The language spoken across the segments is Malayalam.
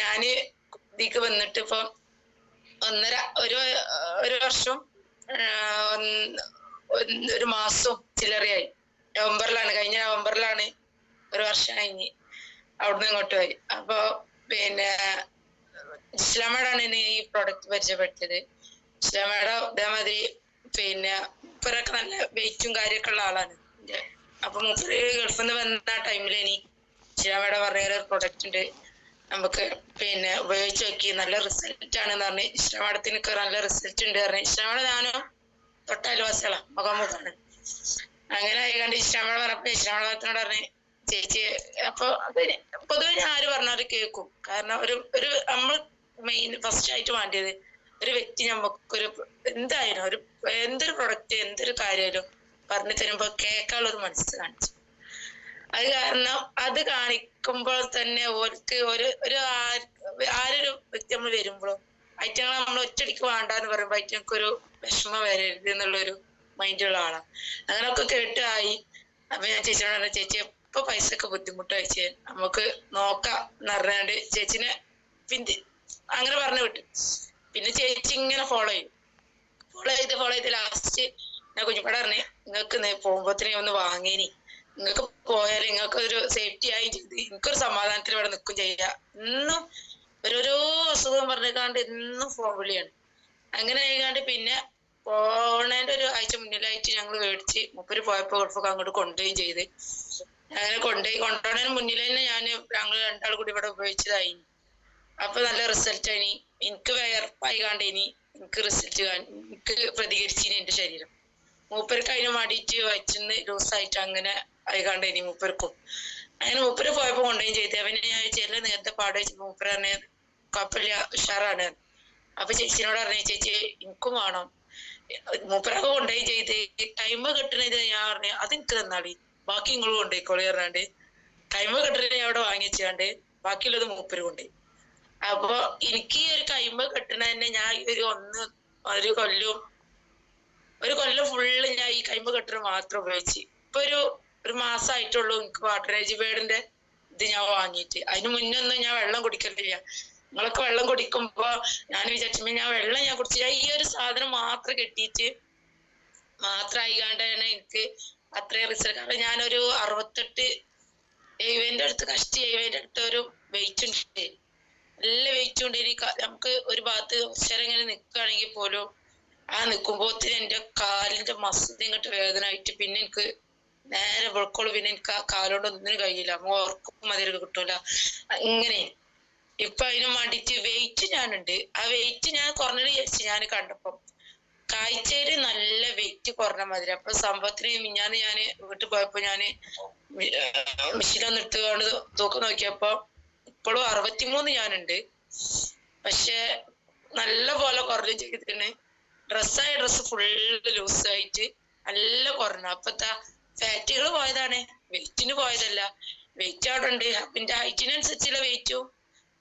ഞാന് ഇതിക്ക് വന്നിട്ട് ഇപ്പൊ ഒരു വർഷം ഒരു മാസം ചില്ലറയായി. കഴിഞ്ഞ നവംബറിലാണ് ഒരു വർഷം കഴിഞ്ഞ് അവിടുന്ന് ഇങ്ങോട്ട് പോയി. അപ്പൊ പിന്നെ ഇസ്ലാമേടാണ് എന്നെ ഈ പ്രോഡക്റ്റ് പരിചയപ്പെടുത്തിയത്. ഇസ്ലാമേട ഇതേമാതിരി പിന്നെ മൂപ്പരൊക്കെ നല്ല വെയിറ്റും കാര്യമൊക്കെ ഉള്ള ആളാണ്. അപ്പൊ മൂപ്പര് ഗൾഫിൽ നിന്ന് വന്ന ടൈമിലേനി ഇസ്ലാമേട പറഞ്ഞ പ്രൊഡക്റ്റ് ഉണ്ട്, നമുക്ക് പിന്നെ ഉപയോഗിച്ച് നോക്കി, നല്ല റിസൾട്ട് ആണെന്ന് പറഞ്ഞ്. ഇസ്ലാമേടത്തിനൊക്കെ നല്ല റിസൾട്ട് ഉണ്ട് പറഞ്ഞ്. ഇസ്ലാമേട ഞാനും തൊട്ടയൽവാസികളാ, മുഖാമുഖാണ്. അങ്ങനെ ആയിക്കാണ്ട് ഇസ്ലാമേട പറഞ്ഞപ്പോ ഇസ്ലാമേടത്തിനോട് പറഞ്ഞ് ചേച്ചി, അപ്പൊ പൊതുവെ ഞാൻ ആര് പറഞ്ഞാലും കേൾക്കും. കാരണം ഒരു നമ്മൾ മെയിൻ ഫസ്റ്റ് ആയിട്ട് വേണ്ടിയത് ഒരു വ്യക്തി നമുക്കൊരു എന്തായാലും എന്തൊരു പ്രൊഡക്റ്റ് എന്തൊരു കാര്യമായാലും പറഞ്ഞു തരുമ്പോ കേൾക്കാനുള്ള ഒരു മനസ്സ് കാണിച്ചു. അത് കാരണം അത് കാണിക്കുമ്പോൾ തന്നെ ഓർക്ക് ആരൊരു വ്യക്തി നമ്മൾ വരുമ്പോഴും ഐറ്റങ്ങളെ നമ്മൾ ഒറ്റടിക്ക് വേണ്ടാന്ന് പറയുമ്പോ ഐറ്റങ്ങൾക്കൊരു വിഷമം വരരുത് എന്നുള്ളൊരു മൈൻഡുള്ള ആളാണ്. അങ്ങനെയൊക്കെ കേട്ടായി. അപ്പൊ ഞാൻ ചേച്ചിയോട് പറഞ്ഞ, ചേച്ചി ഇപ്പൊ പൈസക്ക് ബുദ്ധിമുട്ടായിച്ച് നമുക്ക് നോക്കാം എന്ന് പറഞ്ഞാണ്ട് ചേച്ചിനെ പിന്നെ അങ്ങനെ പറഞ്ഞു വിട്ടു. പിന്നെ ചേച്ചി ഇങ്ങനെ ഫോളോ ചെയ്ത് ലാസ്റ്റ് ഞാൻ കുഞ്ഞിപ്പട പറഞ്ഞ്, നിങ്ങൾക്ക് പോകുമ്പോഴത്തേനെ ഒന്ന് വാങ്ങേനി, നിങ്ങൾക്ക് പോയാൽ നിങ്ങൾക്ക് ഒരു സേഫ്റ്റി ആയി ചെയ്ത് എനിക്കൊരു സമാധാനത്തിൽ ഇവിടെ നിൽക്കും ചെയ്യാം. എന്നും ഓരോരോ അസുഖം പറഞ്ഞേക്കാണ്ട് എന്നും ഫോൺ വിളിയാണ്. അങ്ങനെ ആയിക്കാണ്ട് പിന്നെ പോണേന്റെ ഒരു ആഴ്ച മുന്നിലായിട്ട് ഞങ്ങൾ മേടിച്ച് മൂപ്പര് പോയപ്പോ ഗൾഫൊക്കെ അങ്ങോട്ട് കൊണ്ടുപോയി ചെയ്ത്. അങ്ങനെ കൊണ്ടുപോണതിന് മുന്നിൽ തന്നെ ഞങ്ങൾ രണ്ടാൾ കൂടി ഇവിടെ ഉപയോഗിച്ചതായി. അപ്പൊ നല്ല റിസൾട്ട് ആയി. എനിക്ക് വിയർപ്പായി കാണ്ടേനി എനിക്ക് റിസൾട്ട് എനിക്ക് പ്രതികരിച്ചിനി എന്റെ ശരീരം. മൂപ്പർക്ക് അതിന് വേണ്ടിയിട്ട് വയറ്റിന്ന് ലൂസായിട്ട് അങ്ങനെ ആയിക്കാണ്ടേനി മൂപ്പർക്കും. അങ്ങനെ മൂപ്പര് പോയപ്പോ കൊണ്ടുപോയി ചെയ്ത്. അവന് ഞാൻ ചെല്ല നേരത്തെ പാട് മൂപ്പര് തന്നെ കുഴപ്പമില്ല ഉഷാറാണ്. അപ്പൊ ചേച്ചിനോട് പറഞ്ഞ, ചേച്ചി എനിക്കും വേണം. മൂപ്പരൊക്കെ കൊണ്ടുപോയി ചെയ്ത് ടൈം കിട്ടണത് ഞാൻ പറഞ്ഞ അത് എനിക്ക് തന്നാളി, ബാക്കി നിങ്ങൾ കൊണ്ടുപോയിക്കോളി പറഞ്ഞാണ്ട് ടൈം കിട്ടണത് ഞാൻ അവിടെ വാങ്ങിച്ചാണ്ട് ബാക്കിയുള്ളത് മൂപ്പര് കൊണ്ടുപോയി. അപ്പൊ എനിക്ക് ഈ ഒരു കൈമ കെട്ടണ തന്നെ ഞാൻ ഒരു കൊല്ലം ഫുള്ള് ഞാൻ ഈ കൈമ കെട്ടണ മാത്രം ഉപയോഗിച്ച്. ഇപ്പൊ ഒരു മാസമായിട്ടുള്ളൂ എനിക്ക് വാട്ടർ ഏജ് ബേഡിന്റെ ഇത് ഞാൻ വാങ്ങിയിട്ട്. അതിന് മുന്നൊന്നും ഞാൻ വെള്ളം കുടിക്കലില്ല. നിങ്ങളൊക്കെ വെള്ളം കുടിക്കുമ്പോ ഞാൻ വിചാരിച്ചപ്പോ ഞാൻ വെള്ളം ഞാൻ കുടിച്ചില്ല. ഈ ഒരു സാധനം മാത്രം കെട്ടിയിട്ട് മാത്രമായിക്കാണ്ടാണ് എനിക്ക് അത്രയും റിസൾട്ട്. കാരണം ഞാനൊരു 70 അടുത്ത് കഷ്ടി 70 അടുത്ത് ഒരു വെയിറ്റ് ഉണ്ട്, നല്ല വെയിറ്റ് ഉണ്ട്. നമുക്ക് ഒരു ഭാഗത്ത് കുറച്ചേരം ഇങ്ങനെ നിൽക്കുകയാണെങ്കിൽ പോലും ആ നിൽക്കുമ്പോത്തിന് എന്റെ കാലിന്റെ മസിൽ ഇങ്ങോട്ട് വേദന ആയിട്ട് പിന്നെ എനിക്ക് നേരെ വെളുക്കോളൂ. പിന്നെ എനിക്ക് ആ കാലോണ്ട് ഒന്നിനും കഴിയില്ല, ഓർക്കും മതിയൊക്കെ കിട്ടൂല. ഇങ്ങനെ ഇപ്പൊ അതിനും വേണ്ടിയിട്ട് വെയിറ്റ് ഞാനുണ്ട്. ആ വെയിറ്റ് ഞാൻ കുറഞ്ഞത് വിചാരിച്ചു ഞാൻ കണ്ടപ്പം കാഴ്ചയില് നല്ല വെയിറ്റ് കുറഞ്ഞ മാതിരി. അപ്പൊ സംഭവത്തിന് ഞാൻ വീട്ടിൽ പോയപ്പോ ഞാന് മെഷീനൊന്നും എടുത്തുകൊണ്ട് തൂക്കം നോക്കിയപ്പോ ഇപ്പോഴും 63 ഞാനുണ്ട്. പക്ഷെ നല്ല പോലെ കുറഞ്ഞു ചെയ്തിട്ടുണ്ട്. ഡ്രസ്സ് ഫുള്ള് ലൂസായിട്ട് നല്ല കുറഞ്ഞു. അപ്പത്താ ഫാറ്റുകൾ പോയതാണ്, വെയിറ്റിന് പോയതല്ല. വെയിറ്റ് അവിടെ ഉണ്ട്. പിന്നെ ഹൈറ്റിനനുസരിച്ചുള്ള വെയിറ്റും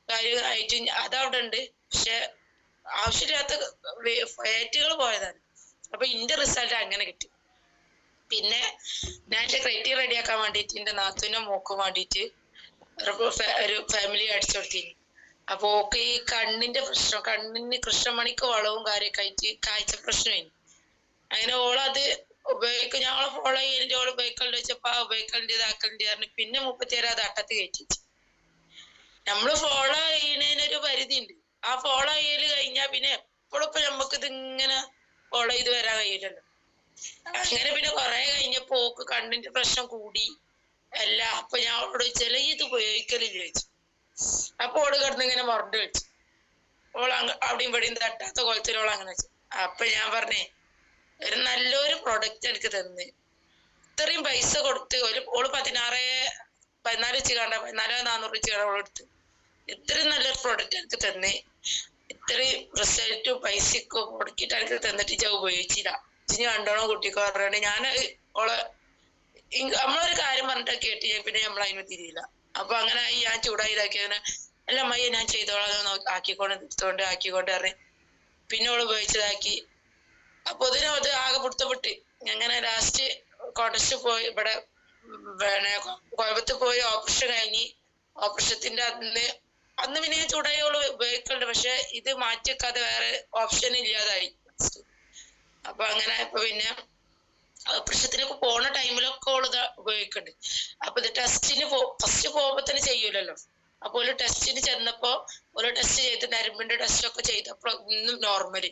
കാര്യമായിട്ട് അതവിടെ ഉണ്ട്. പക്ഷെ ആവശ്യമില്ലാത്ത ഫാറ്റുകൾ പോയതാണ്. അപ്പൊ ഇന്റെ റിസൾട്ട് അങ്ങനെ കിട്ടി. പിന്നെ ഞാൻ എന്റെ ക്രൈറ്റീരിയ റെഡിയാക്കാൻ വേണ്ടിയിട്ട് എന്റെ നാത്തൂനും മോക്കും വേണ്ടിയിട്ട് ഒരു ഫാമിലി അടിച്ചു കൊടുത്തിന്. അപ്പൊ ഓക്ക് ഈ കണ്ണിന്റെ പ്രശ്നം, കണ്ണിന് കൃഷ്ണമണിക്ക് വളവും കാര്യമൊക്കെ ആയിട്ട് കാഴ്ച പ്രശ്നമായി. അങ്ങനെ ഓളത് ഉപയോഗിക്കും. ഞങ്ങളെ ഫോളോ ചെയ്യലിന്റെ ഓള് ഉപയോഗിക്കലുണ്ട് വെച്ചപ്പോ ആ ഉപയോഗിക്കലിന്റെ ഇതാക്കലിന്റെ പറഞ്ഞു. പിന്നെ 37 അത് അട്ടത്ത് കയറ്റി. നമ്മള് ഫോളോ ചെയ്യുന്നതിനൊരു പരിധി ഉണ്ട്. ആ ഫോളോ ചെയ്യല് കഴിഞ്ഞാൽ പിന്നെ എപ്പോഴും ഇപ്പൊ നമുക്ക് ഇതിങ്ങനെ ഫോളോ ചെയ്ത് വരാൻ കഴിയില്ലല്ലോ. അങ്ങനെ പിന്നെ കുറെ കഴിഞ്ഞപ്പോ ഓക്ക് കണ്ണിന്റെ പ്രശ്നം കൂടി അല്ല. അപ്പൊ ഞാൻ അവളോട് ചോദിച്ചാൽ ഇത് ഉപയോഗിക്കലില്ല ചോദിച്ചു. അപ്പൊ ഓള് കിടന്ന് ഇങ്ങനെ മുരണ്ട് വെച്ചു. അവിടെയും ഇവിടെയും തട്ടാത്ത കോലത്തിലോളം അങ്ങനെ വെച്ചു. അപ്പൊ ഞാൻ പറഞ്ഞേ, ഒരു നല്ലൊരു പ്രൊഡക്റ്റ് എനിക്ക് തന്ന് ഇത്രയും പൈസ കൊടുത്ത് ഓള് 14 വെച്ച് കണ്ട 14,400 വെച്ച് കണ്ട ഓളെടുത്ത് ഇത്രയും നല്ലൊരു പ്രൊഡക്റ്റ് എനിക്ക് തന്നെ ഇത്രയും റിസൾട്ടും പൈസക്കും മുടക്കിയിട്ട് എനിക്ക് തന്നിട്ട് ഞാൻ ഉപയോഗിച്ചില്ല. ഇനി കണ്ടോണം കുട്ടിക്കോ പറഞ്ഞാണ്ട് ഞാൻ നമ്മളൊരു കാര്യം പറഞ്ഞിട്ട് കേട്ട് പിന്നെ നമ്മൾ അതിന് തിരിയില്ല. അപ്പൊ അങ്ങനെ ഞാൻ ചൂടായി ഇതാക്കിയതിന് അല്ല അമ്മയ്യ ഞാൻ ചെയ്തോളാം ആക്കിക്കൊണ്ട് പറഞ്ഞ് പിന്നെ ഓള് ഉപയോഗിച്ചതാക്കി. അപ്പൊ അത് ആകെ പിടുത്തപ്പെട്ട് അങ്ങനെ ലാസ്റ്റ് കോട്ടസ്റ്റ് പോയി ഇവിടെ കോയമ്പത്തൂർ പോയി ഓപ്പറേഷൻ കഴിഞ്ഞ് ഓപ്പറേഷത്തിന്റെ അന്ന് അന്ന് പിന്നെ ഞാൻ ചൂടായോള് ഉപയോഗിക്കുന്നുണ്ട്. പക്ഷെ ഇത് മാറ്റി വെക്കാതെ വേറെ ഓപ്ഷൻ ഇല്ലാതായി. അപ്പൊ അങ്ങനെ ആയപ്പോ പിന്നെ ഓപ്പറേഷത്തിനൊക്കെ പോണ ടൈമിലൊക്കെ ഓള് ഇത് ഉപയോഗിക്കുന്നുണ്ട്. അപ്പൊ ഇത് ടെസ്റ്റിന് ഫസ്റ്റ് പോകുമ്പോ തന്നെ ചെയ്യൂലല്ലോ. അപ്പൊ ഒരു ടെസ്റ്റിന് ചെന്നപ്പോ ഒരു ടെസ്റ്റ് ചെയ്ത് നരമ്പിന്റെ ടെസ്റ്റ് ഒക്കെ ചെയ്തപ്പോ ഇന്നും നോർമല്.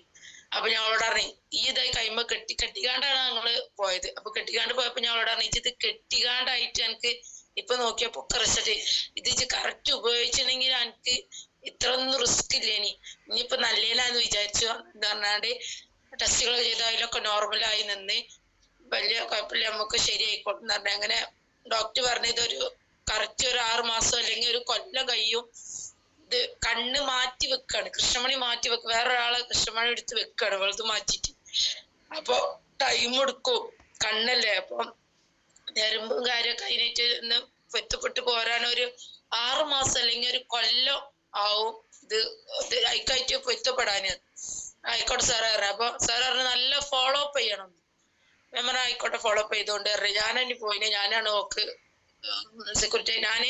അപ്പൊ ഞങ്ങളോട് പറഞ്ഞു ഈ ഇതായി കൈമ കെട്ടിക്കാണ്ടാണ് ഞങ്ങള് പോയത്. അപ്പൊ കെട്ടിക്കാണ്ട് പോയപ്പോ ഞങ്ങളോട് പറഞ്ഞു ഇത് കെട്ടിക്കാണ്ടായിട്ട് എനിക്ക് ഇപ്പൊ നോക്കിയപ്പോ ഒക്കെ റിസൾട്ട് ഇത് കറക്റ്റ് ഉപയോഗിച്ചിട്ടുണ്ടെങ്കിൽ എനിക്ക് ഇത്രയൊന്നും റിസ്ക് ഇല്ലേനി. ഇനിയിപ്പോ നല്ലേലാന്ന് വിചാരിച്ചു എന്താ പറഞ്ഞാണ്ട് ടെസ്റ്റുകൾ ചെയ്ത അതിലൊക്കെ നോർമലായി നിന്ന് വലിയ കുഴപ്പമില്ല നമുക്ക് ശരിയായിക്കോട്ടെന്ന് പറഞ്ഞ. അങ്ങനെ ഡോക്ടർ പറഞ്ഞ ഇതൊരു കറക്റ്റ് ഒരു 6 മാസം അല്ലെങ്കിൽ ഒരു കൊല്ലം കഴിയും. ഇത് കണ്ണ് മാറ്റി വെക്കാണ്, കൃഷ്ണമണി മാറ്റി വെക്കുക, വേറൊരാളെ കൃഷ്ണമണി എടുത്ത് വെക്കാണ് വെളുത് മാറ്റിട്ട്. അപ്പൊ ടൈം എടുക്കും, കണ്ണല്ലേ. അപ്പൊ ഞരമ്പും കാര്യമൊക്കെ അതിനായിട്ട് ഒന്ന് പൊരുത്തപ്പെട്ട് പോരാനൊരു 6 മാസം അല്ലെങ്കിൽ ഒരു കൊല്ലം ആവും ഇത് അയക്കായിട്ട് പൊരുത്തപ്പെടാന്. ആയിക്കോട്ടെ സാറ് പറഞ്ഞു. അപ്പൊ സാറ് പറഞ്ഞു നല്ല ഫോളോ അപ്പ് ചെയ്യണം. ഞാൻ പറഞ്ഞു ആയിക്കോട്ടെ ഫോളോ അപ്പ് ചെയ്തോണ്ട് പറഞ്ഞു. ഞാനെന്നെ പോയിന്, ഞാനാണ് ഓക്ക് സെക്യൂരിറ്റി, ഞാന്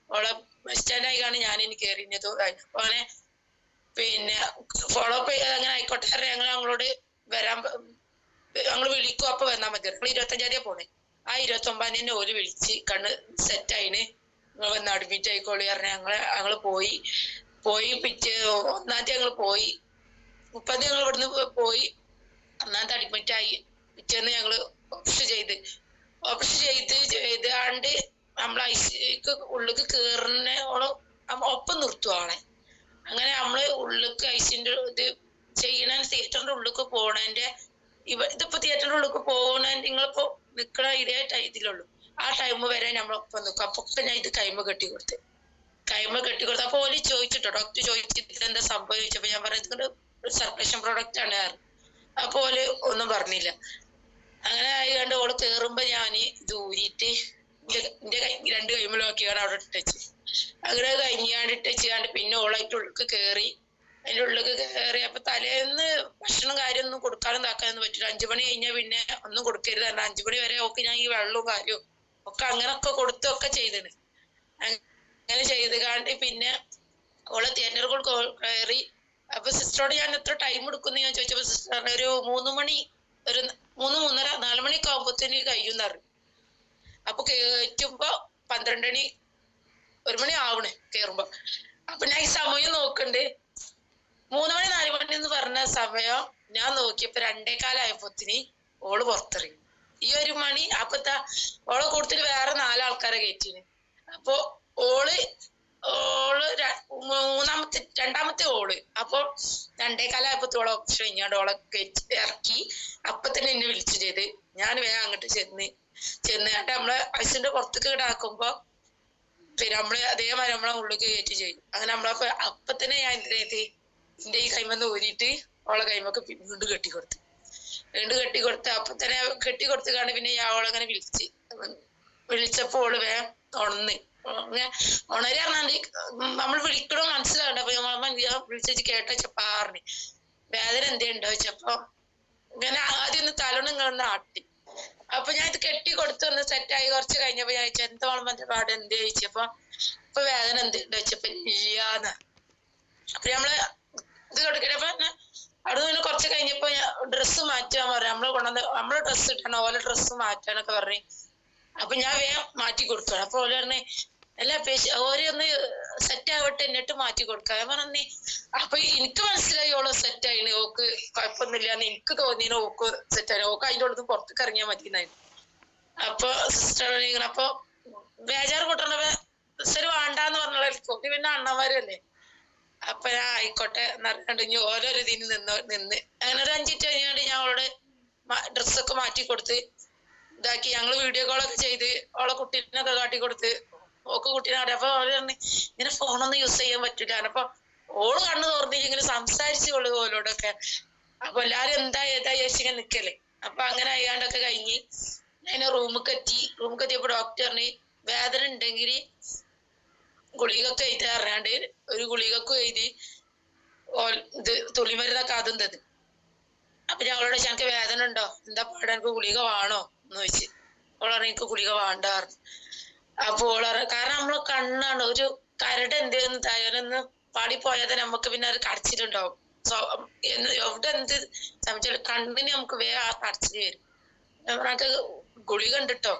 ഓളെ ബസ് സ്റ്റാൻഡായി കാണി ഞാനിനി കയറിഞ്ഞത്. അപ്പൊ അങ്ങനെ പിന്നെ ഫോളോ അപ്പ് ചെയ്ത് അങ്ങനെ ആയിക്കോട്ടെ ഞങ്ങളോട് വരാൻ ഞങ്ങൾ വിളിക്കും, അപ്പൊ വന്നാൽ മതി. ഞങ്ങൾ 25-ാം തീയതി പോണേ. ആ 29-ാം തീയതി ഓല് വിളിച്ച് കണ്ണ് സെറ്റായിന്, നിങ്ങൾ വന്ന് അഡ്മിറ്റ് ആയിക്കോളി പറഞ്ഞ. ഞങ്ങള് പോയി പിറ്റേ 1-ാം തീയതി ഞങ്ങൾ പോയി. 30-ാം തീയതി ഞങ്ങൾ ഇവിടുന്ന് പോയി. 1-ാം തീയതി അഡ്മിറ്റ് ആയി. പിറ്റേന്ന് ഞങ്ങള് ഓപ്പറേഷൻ ചെയ്താണ്ട് നമ്മളെ ഐസിക്ക് ഉള്ളിക്ക് കേറുന്നോളം ഒപ്പം നിർത്തുവാണ്. അങ്ങനെ നമ്മള് ഉള്ളിക്ക് ഐസിന്റെ ഇത് ചെയ്യണ തിയേറ്ററിന്റെ ഉള്ളിക്ക് പോണേന്റെ ഇതിപ്പോ തിയേറ്ററിന്റെ ഉള്ളിക്ക് പോകണ നിങ്ങളിപ്പോ നിക്കണ ഇതേ ഇതിലുള്ളൂ. ആ ടൈം വരെ നമ്മളൊപ്പം നിൽക്കും. അപ്പൊ ഞാൻ ഇത് കൈമ കെട്ടിക്കൊടുത്ത്. അപ്പൊ ഓല് ചോദിച്ചിട്ടോ, ഡോക്ടർ ചോദിച്ചിട്ട് എന്താ സംഭവം ചോദിച്ചപ്പോ ഞാൻ പറയുന്നത് സർക്കുലേഷൻ പ്രോഡക്റ്റ് ആണ്. അപ്പൊ ഓല് ഒന്നും പറഞ്ഞില്ല. അങ്ങനെ ആയിക്കാണ്ട് ഓള് കേറുമ്പോ ഞാന് ഇത് ഊരിയിട്ട് എന്റെ 2 കൈമലും നോക്കിയാണ് അവിടെ ഇട്ടച്ച്. അങ്ങനെ കഴിഞ്ഞാണ്ട് ഇട്ടച്ചാണ്ട് പിന്നെ ഓളായിട്ട് ഉള്ളിക്ക് കേറി. അതിന്റെ ഉള്ളിക്ക് കയറി. അപ്പൊ തലേന്ന് ഭക്ഷണം കാര്യമൊന്നും കൊടുക്കാനും താക്കാനൊന്നും പറ്റില്ല. 5 മണി കഴിഞ്ഞാൽ പിന്നെ ഒന്നും കൊടുക്കരുത് പറഞ്ഞ. 5 മണി വരെ ഓക്ക് ഞാൻ ഈ വെള്ളവും കാര്യവും ഒക്കെ അങ്ങനൊക്കെ കൊടുത്തൊക്കെ ചെയ്തിന്. അങ്ങനെ ചെയ്ത് കാണ്ട് പിന്നെ ഓളെ തിയേറ്ററിൽ കയറി. അപ്പൊ സിസ്റ്ററോട് ഞാൻ എത്ര ടൈം എടുക്കുന്നു ഞാൻ ചോദിച്ചപ്പോ സിസ്റ്റർ ഒരു 3 മണി, ഒരു 3-3:30, 4 മണിയൊക്കെ ആകുമ്പോഴത്തേന് കഴിയുമെന്ന് പറഞ്ഞു. അപ്പൊ കയറ്റുമ്പോ 12 മണി 1 മണി ആവണേ കേറുമ്പോ. അപ്പൊ ഞാൻ ഈ സമയം നോക്കണ്ട്. 3 മണി 4 മണി എന്ന് പറഞ്ഞ സമയം ഞാൻ നോക്കിയപ്പോ 2:15 ആയപ്പോത്തിന് ഓള് പുറത്തിറങ്ങി. ഈ 1 മണി അപ്പത്താ ഓളെ കൂട്ടത്തിൽ വേറെ 4 ആൾക്കാരെ കയറ്റിന്. അപ്പൊ ഓള് രണ്ടാമത്തെ ഓള് അപ്പൊ 2:15 ആയപ്പോഴത്തെ ഓളെ ഓപ്ഷൻ കഴിഞ്ഞാണ്ട് ഓളെ ഇറക്കി. അപ്പൊ തന്നെ എന്നെ വിളിച്ചു ചെയ്ത്. ഞാൻ വേഗം അങ്ങോട്ട് ചെന്നിട്ട് നമ്മളെ ഐസിന്റെ പുറത്തേക്ക് ഇടാക്കുമ്പോ പിന്നെ നമ്മള് അതേമാതിരി നമ്മളെ ഉള്ളിലേക്ക് കയറ്റി ചെയ്യും. അങ്ങനെ നമ്മളപ്പോ അപ്പൊ തന്നെ ഞാൻ എന്റെ ഈ കൈമന്ന് ഊരിയിട്ട് ഓളെ കൈമൊക്കെ വീണ്ടും കെട്ടിക്കൊടുത്ത് അപ്പൊ തന്നെ കെട്ടിക്കൊടുത്ത് കാണി. പിന്നെ ഞാൻ ഓളങ്ങനെ വിളിച്ചപ്പോ ഓള് വേഗം ഉണരി പറഞ്ഞാണ്ട് നമ്മൾ വിളിക്കണോ മനസ്സിലാവണ്ട. അപ്പൊ ഞാൻ വിളിച്ചു കേട്ടോച്ചപ്പാറിന് വേദന എന്തേണ്ടോ ചോദിച്ചപ്പോ ഇങ്ങനെ ആദ്യം ഒന്ന് തലോണം ഇങ്ങനെ ആട്ടി. അപ്പൊ ഞാൻ ഇത് കെട്ടിക്കൊടുത്ത് ഒന്ന് സെറ്റായി കുറച്ച് കഴിഞ്ഞപ്പോ ഞാൻ ചോദിച്ചു എന്തോളം മറ്റേ പാട് എന്ത് ചോദിച്ചപ്പോ ഇപ്പൊ വേദന എന്തുണ്ടോ ചോദിച്ചപ്പോ ഇല്ലാന്ന്. അപ്പൊ നമ്മള് ഇത് കൊടുക്കണപ്പോ അവിടെ നിന്ന് കുറച്ച് കഴിഞ്ഞപ്പോ ഡ്രസ്സ് മാറ്റാൻ പറഞ്ഞു. നമ്മളെ ഡ്രസ്സ് ഇട്ടണം, ഓലെ ഡ്രസ്സ് മാറ്റാനൊക്കെ പറഞ്ഞു. അപ്പൊ ഞാൻ വേഗം മാറ്റി കൊടുത്തു. അപ്പൊ ഓല് പറഞ്ഞ് അല്ല ഓരൊന്ന് സെറ്റ് ആവട്ടെ എന്നിട്ട് മാറ്റി കൊടുക്കാം. ഞാൻ പറഞ്ഞേ അപ്പൊ എനിക്ക് മനസ്സിലായി ഓള് സെറ്റ് ആയിന്, ഓക്ക് കുഴപ്പമൊന്നുമില്ലാന്ന് എനിക്ക് തോന്നിന്. ഓക്ക് സെറ്റ് ആയി, ഓക്ക് അതിൻ്റെ ഉള്ളത് പുറത്തേക്ക് ഇറങ്ങിയാൽ മതിയെന്നായിരുന്നു. അപ്പൊ സിസ്റ്റർ ഇങ്ങനെ അപ്പൊ ബേജാറ് കൂട്ടണ സിസ്റ്റർ വേണ്ടാന്ന് പറഞ്ഞോളൂ. പിന്നെ അണ്ണന്മാരല്ലേ. അപ്പൊ ഞാൻ ആയിക്കോട്ടെ എന്നറിയാണ്ട് ഇനി ഓരോരോ ഇതിന് നിന്ന് അങ്ങനെ ഒരു 5 മിനിറ്റ് കഴിഞ്ഞാണ്ട് ഞാൻ അവളോട് ഡ്രസ്സൊക്കെ മാറ്റി കൊടുത്ത് ഇതാക്കി. ഞങ്ങള് വീഡിയോ കോളൊക്കെ ചെയ്ത് ഓളെ കുട്ടീനൊക്കെ കാട്ടിക്കൊടുത്ത് ഓക്ക് കുട്ടീനെ കാട്ടി. അപ്പൊ ഓര് പറഞ്ഞു ഇങ്ങനെ ഫോണൊന്നും യൂസ് ചെയ്യാൻ പറ്റില്ല. അപ്പൊ ഓള് കണ്ണ് തുറന്നിട്ട് ഇങ്ങനെ സംസാരിച്ചോളൂ ഓലോടൊക്കെ. അപ്പൊ എല്ലാരും എന്താ ഏതാ ചേച്ചിങ്ങനെ നിക്കല്ലേ. അപ്പൊ അങ്ങനെ അയ്യാണ്ടൊക്കെ കഴിഞ്ഞ് ഞാൻ റൂമിലേക്ക് എത്തിയപ്പോ ഡോക്ടർ പറഞ്ഞു വേദന ഉണ്ടെങ്കിൽ ഗുളികൊക്കെ എഴുതി അറിയാണ്ട് ഒരു ഗുളികക്കും എഴുതി ഇത് തുള്ളിമരുന്നൊക്കെ അതും തന്നു. അപ്പൊ ഞാൻ അവളോട് എനിക്ക് വേദന ഉണ്ടോ, എന്താ പാടാ, എനിക്ക് ഗുളിക വേണോ എന്ന് ചോദിച്ചു. ഓള് പറഞ്ഞു എനിക്ക് ഗുളിക വേണ്ട പറഞ്ഞു. അപ്പൊ ഓള് കാരണം നമ്മളെ കണ്ണാണ് ഒരു കരട് എന്തെന്ന് തയ്യാറെന്ന് പാടിപ്പോയാതെ നമുക്ക് പിന്നെ അത് കടച്ചിട്ടുണ്ടാവും. എവിടെ എന്ത് സംശയം കണ്ണിന് നമുക്ക് വേഗം ആ കടച്ചിൽ വരും. നമുക്ക് ഗുളിക ഉണ്ടിട്ടോ,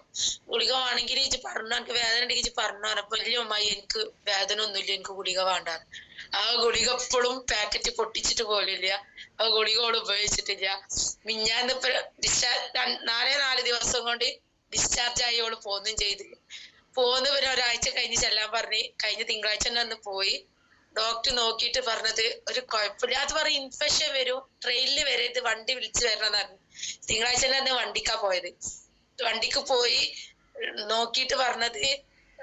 ഗുളിക വേണമെങ്കിൽ ഇജ്ജ് പറഞ്ഞു, എനിക്ക് വേദന ഉണ്ടെങ്കിൽ ഇജ്ജ് പറഞ്ഞു. അപ്പൊ വലിയ അമ്മായി എനിക്ക് വേദന ഒന്നുമില്ല, എനിക്ക് ഗുളിക വേണ്ട. ആ ഗുളിക എപ്പോഴും പാക്കറ്റ് പൊട്ടിച്ചിട്ട് പോലില്ല, ആ ഗുളികയോട് ഉപയോഗിച്ചിട്ടില്ല. മിഞ്ഞാന്ന് ഇപ്പൊ ഡിസ്ചാർജ് 4 ദിവസം കൊണ്ട് ഡിസ്ചാർജ് ആയി ഓള് പോന്നും ചെയ്ത്. പോന്ന് പിന്നെ ഒരാഴ്ച കഴിഞ്ഞ് ചെല്ലാൻ പറഞ്ഞ് കഴിഞ്ഞ തിങ്കളാഴ്ച തന്നെ ഒന്ന് പോയി. ഡോക്ടർ നോക്കിയിട്ട് പറഞ്ഞത് ഒരു കുഴപ്പമില്ല, അത് പറയും ഇൻഫെക്ഷൻ വരും, ട്രെയിനിൽ വരരുത്, വണ്ടി വിളിച്ചു വരണം പറഞ്ഞു. തിങ്കളാഴ്ച തന്നെ വണ്ടിക്കാ പോയത്. വണ്ടിക്ക് പോയി നോക്കിയിട്ട് പറഞ്ഞത്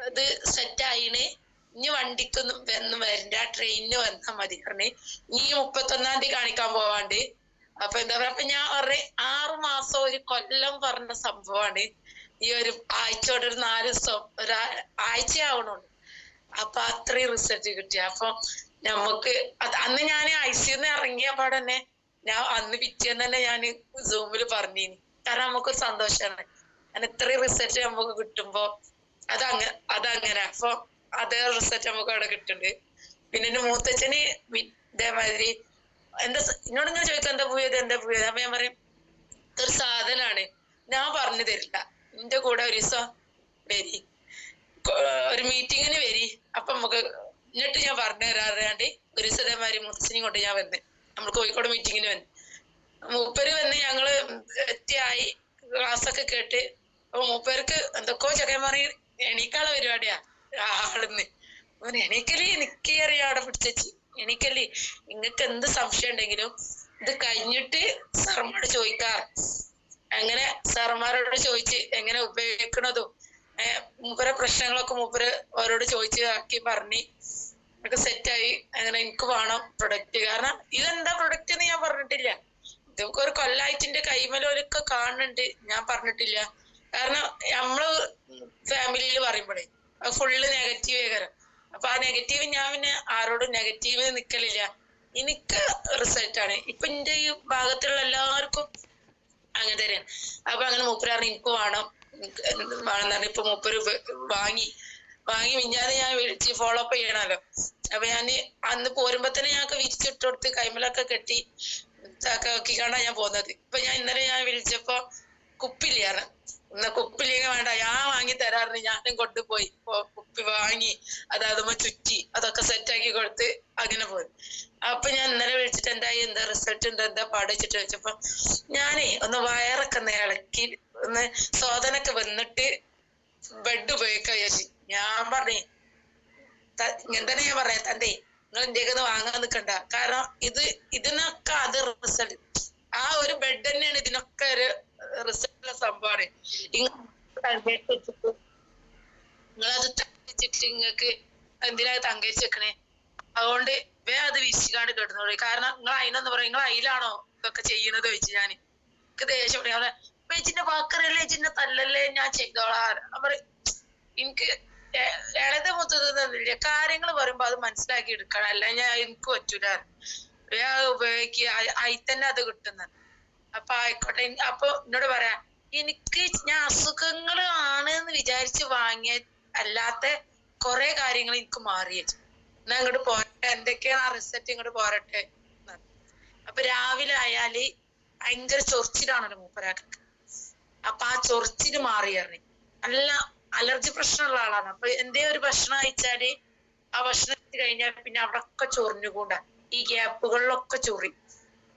ഇത് സെറ്റ് ആയിന്, ഇനി വണ്ടിക്കൊന്നും വരണ്ട, ട്രെയിനിന് വന്നാ മതി പറഞ്ഞ്. ഇനി 31-ാം തീയതി കാണിക്കാൻ പോവാണ്ട്. അപ്പൊ എന്താ പറയാ, അപ്പൊ ഞാൻ പറഞ്ഞ 6 മാസം 1 കൊല്ലം പറഞ്ഞ സംഭവമാണ് ഈ ഒരു ആഴ്ചയോടെ ഒരു 4 ദിവസം ആഴ്ചയാവണുള്ളൂ. അപ്പൊ അത്രയും റിസൾട്ട് കിട്ടി. അപ്പൊ നമുക്ക് അന്ന് ഞാൻ ഐസിന്ന് ഇറങ്ങിയ പാടന്നെ ഞാൻ അന്ന് പിറ്റേന്ന് തന്നെ ഞാൻ സൂമില് പറഞ്ഞിനി. കാരണം നമുക്കൊരു സന്തോഷമാണ്, ഞാൻ ഇത്രയും റിസൾട്ട് നമുക്ക് കിട്ടുമ്പോ അതങ്ങനെ. അപ്പൊ അതേ റിസൾട്ട് നമുക്ക് അവിടെ കിട്ടുന്നുണ്ട്. പിന്നെ എന്റെ മൂത്തച്ഛന് ഇതേമാതിരി എന്നോട് ഇങ്ങനെ ചോദിക്കാം എന്താ പോയത്. അപ്പൊ ഞാൻ പറയും ഇതൊരു സാധനാണ്, ഞാൻ പറഞ്ഞു തരില്ല, നിന്റെ കൂടെ ഒരു ദിവസം വരി, ഒരു മീറ്റിങ്ങിന് വരി, അപ്പൊ നമുക്ക് എന്നിട്ട് ഞാൻ പറഞ്ഞു തരാറിയാണ്ട് ഒരു ദിവസം ഇതേമാതിരി മുത്തച്ഛനെയും കൊണ്ട് ഞാൻ വന്ന് നമ്മൾ കോഴിക്കോട് മീറ്റിങ്ങിന് വന്ന്. മൂപ്പര് വന്ന് ഞങ്ങള് എത്തിയായി ക്ലാസ്സൊക്കെ കേട്ട്. അപ്പൊ മൂപ്പർക്ക് എന്തൊക്കെയോ ചെക്കന്മാറി എണീക്കാനുള്ള പരിപാടിയാ ആടുന്ന്. എണീക്കല് നിക്കറിയാ അവിടെ പിടിച്ചു. എണീക്കല് നിങ്ങക്ക് എന്ത് സംശയം ഉണ്ടെങ്കിലും ഇത് കഴിഞ്ഞിട്ട് സാറന്മാരോട് ചോദിക്കാറ്. അങ്ങനെ സാറന്മാരോട് ചോദിച്ച് എങ്ങനെ ഉപയോഗിക്കണതും മൂപ്പരെ പ്രശ്നങ്ങളൊക്കെ മൂപ്പര് അവരോട് ചോദിച്ച് ആക്കി പറഞ്ഞ് ഒക്കെ സെറ്റായി. അങ്ങനെ എനിക്ക് വേണം പ്രൊഡക്റ്റ്. കാരണം ഇതെന്താ പ്രൊഡക്റ്റ് എന്ന് ഞാൻ പറഞ്ഞിട്ടില്ല. ഇതൊക്കെ ഒരു കൊല്ലായിട്ടിന്റെ കൈമലൊക്കെ കാണുന്നുണ്ട്, ഞാൻ പറഞ്ഞിട്ടില്ല. കാരണം നമ്മള് ഫാമിലിയിൽ പറയുമ്പോഴേ അത് ഫുള്ള് നെഗറ്റീവ് ആകാരം. അപ്പൊ ആ നെഗറ്റീവ് ഞാൻ പിന്നെ ആരോടും നെഗറ്റീവ് നിക്കലില്ല. എനിക്ക് റിസൾട്ടാണ്. ഇപ്പൊ എന്റെ ഈ ഭാഗത്തുള്ള എല്ലാവർക്കും അങ്ങനെ തന്നെയാണ്. അപ്പൊ അങ്ങനെ മൂപ്പര് പറഞ്ഞു എനിക്ക് വേണം വേണമെന്ന്. ഇപ്പൊ മൂപ്പര് വാങ്ങി മിഞ്ഞാന്ന് ഞാൻ വിളിച്ച് ഫോളോ അപ്പ് ചെയ്യണല്ലോ. അപ്പൊ ഞാന് അന്ന് പോരുമ്പോ തന്നെ ഞങ്ങൾക്ക് വിരിച്ചിട്ട് കൊടുത്ത് കൈമലൊക്കെ കെട്ടി നോക്കിക്കാണ്ടാ ഞാൻ പോകുന്നത്. ഇപ്പൊ ഇന്നലെ ഞാൻ വിളിച്ചപ്പോ കുപ്പില്ലാണ്. കുപ്പില്ലെങ്കിൽ വേണ്ട, ഞാൻ വാങ്ങി തരാറുണ്ട്. ഞാനും കൊണ്ടുപോയി കുപ്പി വാങ്ങി അതുമ്പോ ചുറ്റി അതൊക്കെ സെറ്റാക്കി കൊടുത്ത് അങ്ങനെ പോയി. അപ്പൊ ഞാൻ ഇന്നലെ വിളിച്ചിട്ട് എന്താ റിസൾട്ട് എന്താ പാടിച്ചിട്ട് വെച്ചപ്പോ ഞാനേ ഒന്ന് വയറൊക്കെ ഒന്ന് ഇളക്കി ഒന്ന് ശോധനൊക്കെ വന്നിട്ട് ബെഡ് ഉപയോഗിക്കാൻ വിചാരിച്ചു. ഞാൻ പറഞ്ഞേ തന്നെ ഞാൻ പറയാം തന്റെ നിങ്ങൾ ഇന്ത്യക്ക് ഒന്ന് വാങ്ങാൻ നിൽക്കണ്ട. കാരണം ഇതിനൊക്കെ അത് റിസൾട്ട്, ആ ഒരു ബെഡ് തന്നെയാണ് ഇതിനൊക്കെ ഒരു റിസൾട്ടുള്ള സംഭവമാണ്. നിങ്ങളത് തങ്ങിച്ചിട്ട് നിങ്ങൾക്ക് എന്തിനാ തങ്കച്ച് വെക്കണേ? അതുകൊണ്ട് അത് വിരിച്ചുകാണ്ട് കിടന്നോളൂ. കാരണം നിങ്ങൾ അതിനൊന്ന് പറയും നിങ്ങൾ അതിലാണോ ഇതൊക്കെ ചെയ്യുന്നത് ചോദിച്ചു. ഞാൻ എനിക്ക് ദേഷ്യം പറയാം. ചേച്ചിന്റെ വാക്കറല്ലേ, ചേച്ചിന്റെ തല്ലല്ലേ, ഞാൻ ചെയ്തോളാം. അവർ എനിക്ക് ഇളയത് മുത്തതൊന്നുമില്ല. കാര്യങ്ങൾ പറയുമ്പോ അത് മനസ്സിലാക്കി എടുക്കണം, അല്ല ഞാൻ എനിക്ക് പറ്റൂല. ഉപയോഗിക്കുക അതിൽ തന്നെ അത് കിട്ടുന്നത്. അപ്പൊ ആയിക്കോട്ടെ. അപ്പൊ എന്നോട് പറയാ എനിക്ക് ഞാൻ അസുഖങ്ങൾ ആണ് എന്ന് വിചാരിച്ച് വാങ്ങിയ അല്ലാത്ത കുറെ കാര്യങ്ങൾ എനിക്ക് മാറിയ എന്നാ ഇങ്ങോട്ട് പോരട്ടെ, എന്തൊക്കെയാണ് ആ റിസൾട്ട് ഇങ്ങോട്ട് പോരട്ടെ. അപ്പൊ രാവിലെ ആയാല് ഭയങ്കര ചൊറിച്ചിലാണല്ലോ മൂപ്പരാക്കൊക്കെ. അപ്പൊ ആ ചൊറിച്ചില് മാറിയറിഞ്ഞു. നല്ല അലർജി പ്രശ്നമുള്ള ആളാണ്. അപ്പൊ എന്തേ ഒരു ഭക്ഷണം കഴിച്ചാല് ആ ഭക്ഷണം കഴിഞ്ഞാൽ പിന്നെ അവിടൊക്കെ ചൊറിഞ്ഞുകൂടാ, ഈ ഗ്യാപ്പുകളിലൊക്കെ ചൊറി.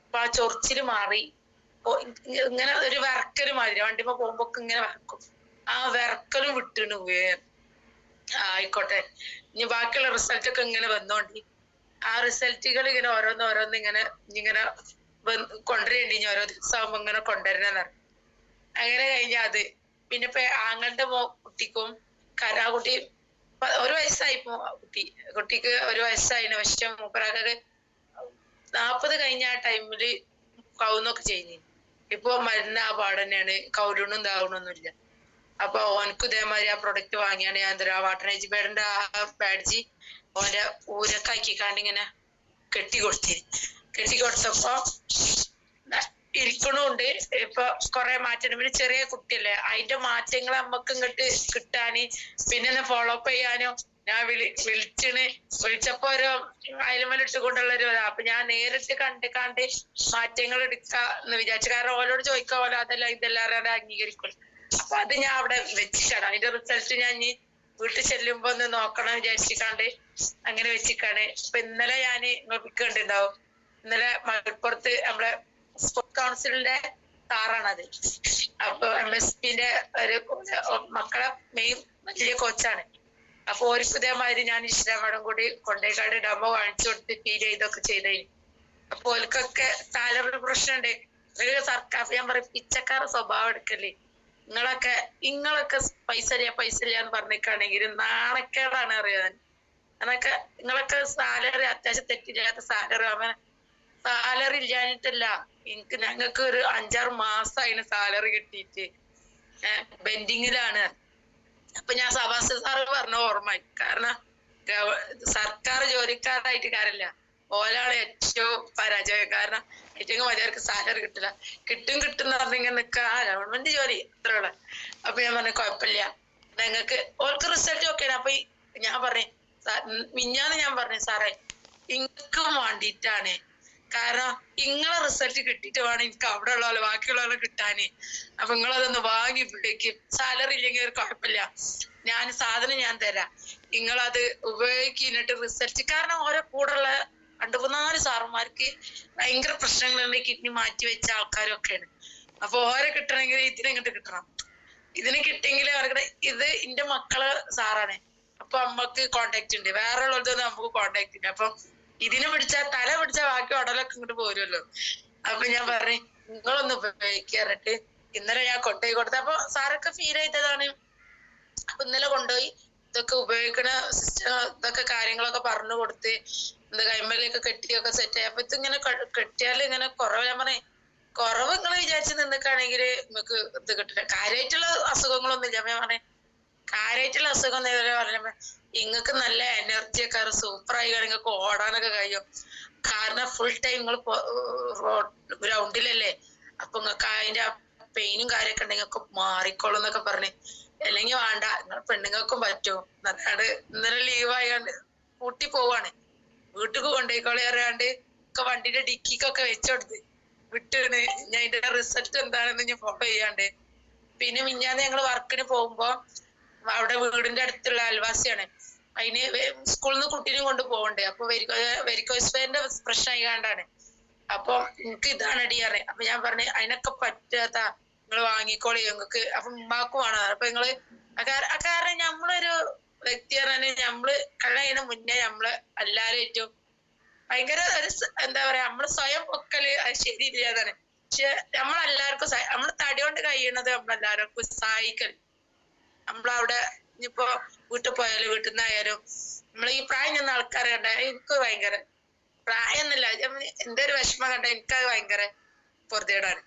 അപ്പൊ ആ ചൊറിച്ചില് മാറി. ഇങ്ങനെ ഒരു വിറക്കല് മാതിരി വണ്ടിമ്മ പോകുമ്പോ ഇങ്ങനെ വിറക്കും. ആ വിറക്കലും വിട്ടിണ് ആയിക്കോട്ടെ. ഇനി ബാക്കിയുള്ള റിസൾട്ട് ഒക്കെ ഇങ്ങനെ വന്നോണ്ടി. ആ റിസൾട്ടുകൾ ഇങ്ങനെ ഓരോന്ന് ഇങ്ങനെ കൊണ്ടുവരേണ്ടി. ഇനി ഓരോ ദിവസം ആകുമ്പോ ഇങ്ങനെ കൊണ്ടുവരണന്ന് പറഞ്ഞു. അങ്ങനെ കഴിഞ്ഞാൽ അത് പിന്നെ ഇപ്പൊ ആങ്ങളുടെ കുട്ടിക്കും ആ കുട്ടി 1 വയസ്സായിപ്പോ. കുട്ടിക്ക് 1 വയസ്സായിന്. പക്ഷെ മൂപ്പരാക്കൊക്കെ 40 കഴിഞ്ഞ ആ ടൈമില് കവുന്നൊക്കെ ചെയ്യുന്നു. ഇപ്പൊ മരുന്ന് ആ പാടന്നെയാണ്, കൗരുണും ഇതാവണൊന്നുമില്ല. അപ്പൊ ഓനക്ക് ഇതേമാതിരി ആ പ്രൊഡക്റ്റ് വാങ്ങിയാണ് ഞാൻ ആ വാട്ടർ ബേഡിന്റെ ആ ബാഡ്ജി ഓന്റെ ഊരക്കാക്കിക്കാണ്ട് ഇങ്ങനെ കെട്ടിക്കൊടുത്തപ്പോ ഇരിക്കണുണ്ട്. ഇപ്പൊ കൊറേ മാറ്റം. പിന്നെ ചെറിയ കുട്ടിയല്ലേ, അതിന്റെ മാറ്റങ്ങൾ നമ്മക്ക് ഇങ്ങോട്ട് കിട്ടാന് പിന്നെ ഫോളോ അപ്പ് ചെയ്യാനോ ഞാൻ വിളിച്ചപ്പോ ഒരു അയലുമലിട്ട് കൊണ്ടുള്ള ഒരു അപ്പൊ ഞാൻ നേരിട്ട് കണ്ട് മാറ്റങ്ങൾ എടുക്കാന്ന് വിചാരിച്ചു. കാരണം ഓലോട് ചോദിക്കാ പോലെ അതല്ല ഇതെല്ലാം അംഗീകരിക്കുള്ളൂ. അപ്പൊ അത് ഞാൻ അവിടെ വെച്ചിട്ടാണ്. അതിന്റെ റിസൾട്ട് ഞാൻ ഇനി വീട്ടിൽ ചെല്ലുമ്പോ ഒന്ന് നോക്കണം വിചാരിച്ചിക്കാണ്ട് അങ്ങനെ വെച്ചിക്കാണ്. അപ്പൊ ഇന്നലെ ഞാൻ നിങ്ങൾക്ക് കണ്ടിട്ടുണ്ടാവും, ഇന്നലെ മലപ്പുറത്ത് നമ്മളെ സ്പോർട്സ് കൗൺസിലിന്റെ സാറാണത്. അപ്പൊ MSPന്റെ ഒരു മക്കളെ മെയിൻ വലിയ കോച്ചാണ്. അപ്പൊ ഓർക്ക് ഇതേമാതിരി ഞാൻ ഇഷ്ടമാടും കൂടി കൊണ്ടേക്കാട് ഡെമോ കാണിച്ചു കൊടുത്ത് ഫീൽ ചെയ്തൊക്കെ ചെയ്തേ. അപ്പൊ ഓർക്കൊക്കെ സാലറി പ്രശ്നമുണ്ട്. സർക്കാർ ഞാൻ പറയും പിച്ചക്കാര സ്വഭാവം എടുക്കല്ലേ. നിങ്ങളൊക്കെ പൈസ ഇല്ലാന്ന് പറഞ്ഞിട്ടാണെങ്കിൽ നാണക്കേടാണ് അറിയാൻ. നിങ്ങളൊക്കെ സാലറി അത്യാവശ്യം തെറ്റില്ലാത്ത സാലറി അവൻ സാലറി ഇല്ലാഞ്ഞിട്ടല്ല, ഞങ്ങൾക്ക് ഒരു 5-6 മാസമായിരുന്നു സാലറി കിട്ടിയിട്ട് ബെൻഡിങ്ങിലാണ്. അപ്പൊ ഞാൻ സഭാസ് സാറ് പറഞ്ഞ ഓർമ്മയായി. കാരണം സർക്കാർ ജോലിക്കാരായിട്ട് കാര്യമില്ല, ഓലാണ് ഏറ്റവും പരാജയം. കാരണം ഏറ്റവും മതിയവർക്ക് സാലറി കിട്ടില്ല. കിട്ടുന്ന പറഞ്ഞിങ്ങനെ നിൽക്കുക, ഗവൺമെന്റ് ജോലി അത്രയുള്ള. അപ്പൊ ഞാൻ പറഞ്ഞു കുഴപ്പമില്ല ഞങ്ങൾക്ക്, ഓൾക്ക് റിസൾട്ട് ഒക്കെയാണ്. അപ്പൊ ഞാൻ പറഞ്ഞു മിഞ്ഞാന്ന് ഞാൻ പറഞ്ഞു സാറേ ഇങ്ങക്കും വേണ്ടിയിട്ടാണ്, കാരണം നിങ്ങളെ റിസൾട്ട് കിട്ടിയിട്ട് വേണം എനിക്ക് അവിടെ ഉള്ള ബാക്കിയുള്ളവരെ കിട്ടാന്. അപ്പൊ നിങ്ങളതൊന്ന് വാങ്ങി പിടിക്കും, സാലറി ഇല്ലെങ്കിൽ ഒരു കുഴപ്പമില്ല, ഞാൻ സാധനം ഞാൻ തരാം, നിങ്ങളത് ഉപയോഗിക്കിട്ട് റിസൾട്ട്. കാരണം ഓരോ കൂടെ ഉള്ള 2-3 സാറന്മാർക്ക് ഭയങ്കര പ്രശ്നങ്ങളുണ്ട്, കിഡ്നി മാറ്റി വെച്ച ആൾക്കാരൊക്കെയാണ്. അപ്പൊ ഓരെ കിട്ടണമെങ്കിൽ ഇതിനെങ്ങോട്ട് കിട്ടണം. ഇതിന് കിട്ടിയെങ്കിൽ അവരുടെ ഇത് എന്റെ മക്കള് സാറാണ്. അപ്പൊ അമ്മക്ക് കോണ്ടാക്ട് ഉണ്ട്, വേറെ ഉള്ളതൊന്നും നമുക്ക് കോണ്ടാക്ട് ഇല്ല. അപ്പൊ ഇതിനെ തല പിടിച്ചാൽ ബാക്കി ഉടലൊക്കെ ഇങ്ങോട്ട് പോരുമല്ലോ. അപ്പൊ ഞാൻ പറഞ്ഞു നിങ്ങളൊന്ന് ഉപയോഗിക്കാറിട്ട് ഇന്നലെ ഞാൻ കൊണ്ടുപോയി കൊടുത്ത. അപ്പൊ സാറൊക്കെ ഫീൽ ചെയ്തതാണ്. അപ്പൊ ഇന്നലെ കൊണ്ടുപോയി ഇതൊക്കെ ഉപയോഗിക്കണ സിസ്റ്റം ഇതൊക്കെ കാര്യങ്ങളൊക്കെ പറഞ്ഞു കൊടുത്ത് കൈമലൊക്കെ കെട്ടിയൊക്കെ സെറ്റ് ആയി. അപ്പൊ ഇതിങ്ങനെ കെട്ടിയാൽ ഇങ്ങനെ കുറവ്, ഞാൻ പറഞ്ഞേ കുറവ് നിങ്ങൾ വിചാരിച്ച് നിന്നിക്കാണെങ്കിൽ നിങ്ങൾക്ക് ഇത് കിട്ടില്ല. കാര്യമായിട്ടുള്ള അസുഖങ്ങളൊന്നും ഇല്ല. ഞാൻ പറഞ്ഞേ കാര്യമായിട്ടുള്ള അസുഖം പറഞ്ഞപ്പോ നിങ്ങൾക്ക് നല്ല എനർജി ഒക്കെ സൂപ്പറായി നിങ്ങൾക്ക് ഓടാനൊക്കെ കഴിയും. കാരണം ഫുൾ ടൈം നിങ്ങൾ ഗ്രൗണ്ടിലല്ലേ, അപ്പൊ നിങ്ങൾക്ക് അതിന്റെ പെയിനും കാര്യമൊക്കെ ഉണ്ടെങ്കിൽ ഒക്കെ മാറിക്കോളും എന്നൊക്കെ പറഞ്ഞ്. അല്ലെങ്കിൽ വേണ്ട നിങ്ങൾ പെണ്ണുങ്ങൾക്കും പറ്റും എന്നിട്ട് ഇന്നലെ ലീവായാണ്ട് കൂട്ടി പോവാണ്. വീട്ടിക്ക് കൊണ്ടുപോയിക്കോളി അറിയാണ്ട് ഒക്കെ വണ്ടിന്റെ ഡിക്കിക്കൊക്കെ വെച്ചെടുത്ത് വിട്ടാണ്. ഞാൻ ഇതിന്റെ റിസൾട്ട് എന്താണെന്ന് ഞാൻ ഫോളോ ചെയ്യാണ്ട്. പിന്നെ മിഞ്ഞാന്ന് ഞങ്ങൾ വർക്കിന് പോകുമ്പോ അവിടെ വീടിന്റെ അടുത്തുള്ള അയൽവാസിയാണ്, അതിന് സ്കൂളിൽ നിന്ന് കുട്ടീനെ കൊണ്ട് പോകണ്ടേ. അപ്പൊ വെരിക്കോസ് വെയിന്റെ പ്രശ്നം ആയിക്കാണ്ടാണ്. അപ്പൊ എനിക്ക് ഇതാണ് അടിയാറ്. അപ്പൊ ഞാൻ പറഞ്ഞു അതിനൊക്കെ പറ്റാത്ത നിങ്ങൾ വാങ്ങിക്കോളി നിങ്ങൾക്ക്. അപ്പൊ ഉമ്മാക്കുമാണ്. അപ്പൊ നിങ്ങള് കാരണം നമ്മളൊരു വ്യക്തി പറഞ്ഞാൽ നമ്മള് കഴിയുന്ന മുന്നേ നമ്മള് എല്ലാരും ഏറ്റവും ഭയങ്കര ഒരു എന്താ പറയാ നമ്മള് സ്വയം പൊക്കല് അത് ശരിയില്ലാതാണ്. പക്ഷെ നമ്മളെല്ലാവർക്കും നമ്മള് തടി കൊണ്ട് കഴിയണത് നമ്മളെല്ലാവർക്കും സഹായിക്കൽ. നമ്മളവിടെ ഇനിയിപ്പോ വീട്ടിൽ പോയാലും വീട്ടിൽ നിന്നായാലും നമ്മൾ ഈ പ്രായം ചെന്ന ആൾക്കാരെ കണ്ട എനിക്ക് ഭയങ്കര പ്രായം എന്നല്ല, എന്റെ ഒരു വിഷമം കണ്ട എനിക്കത് ഭയങ്കര പൊറുതേടാണ്.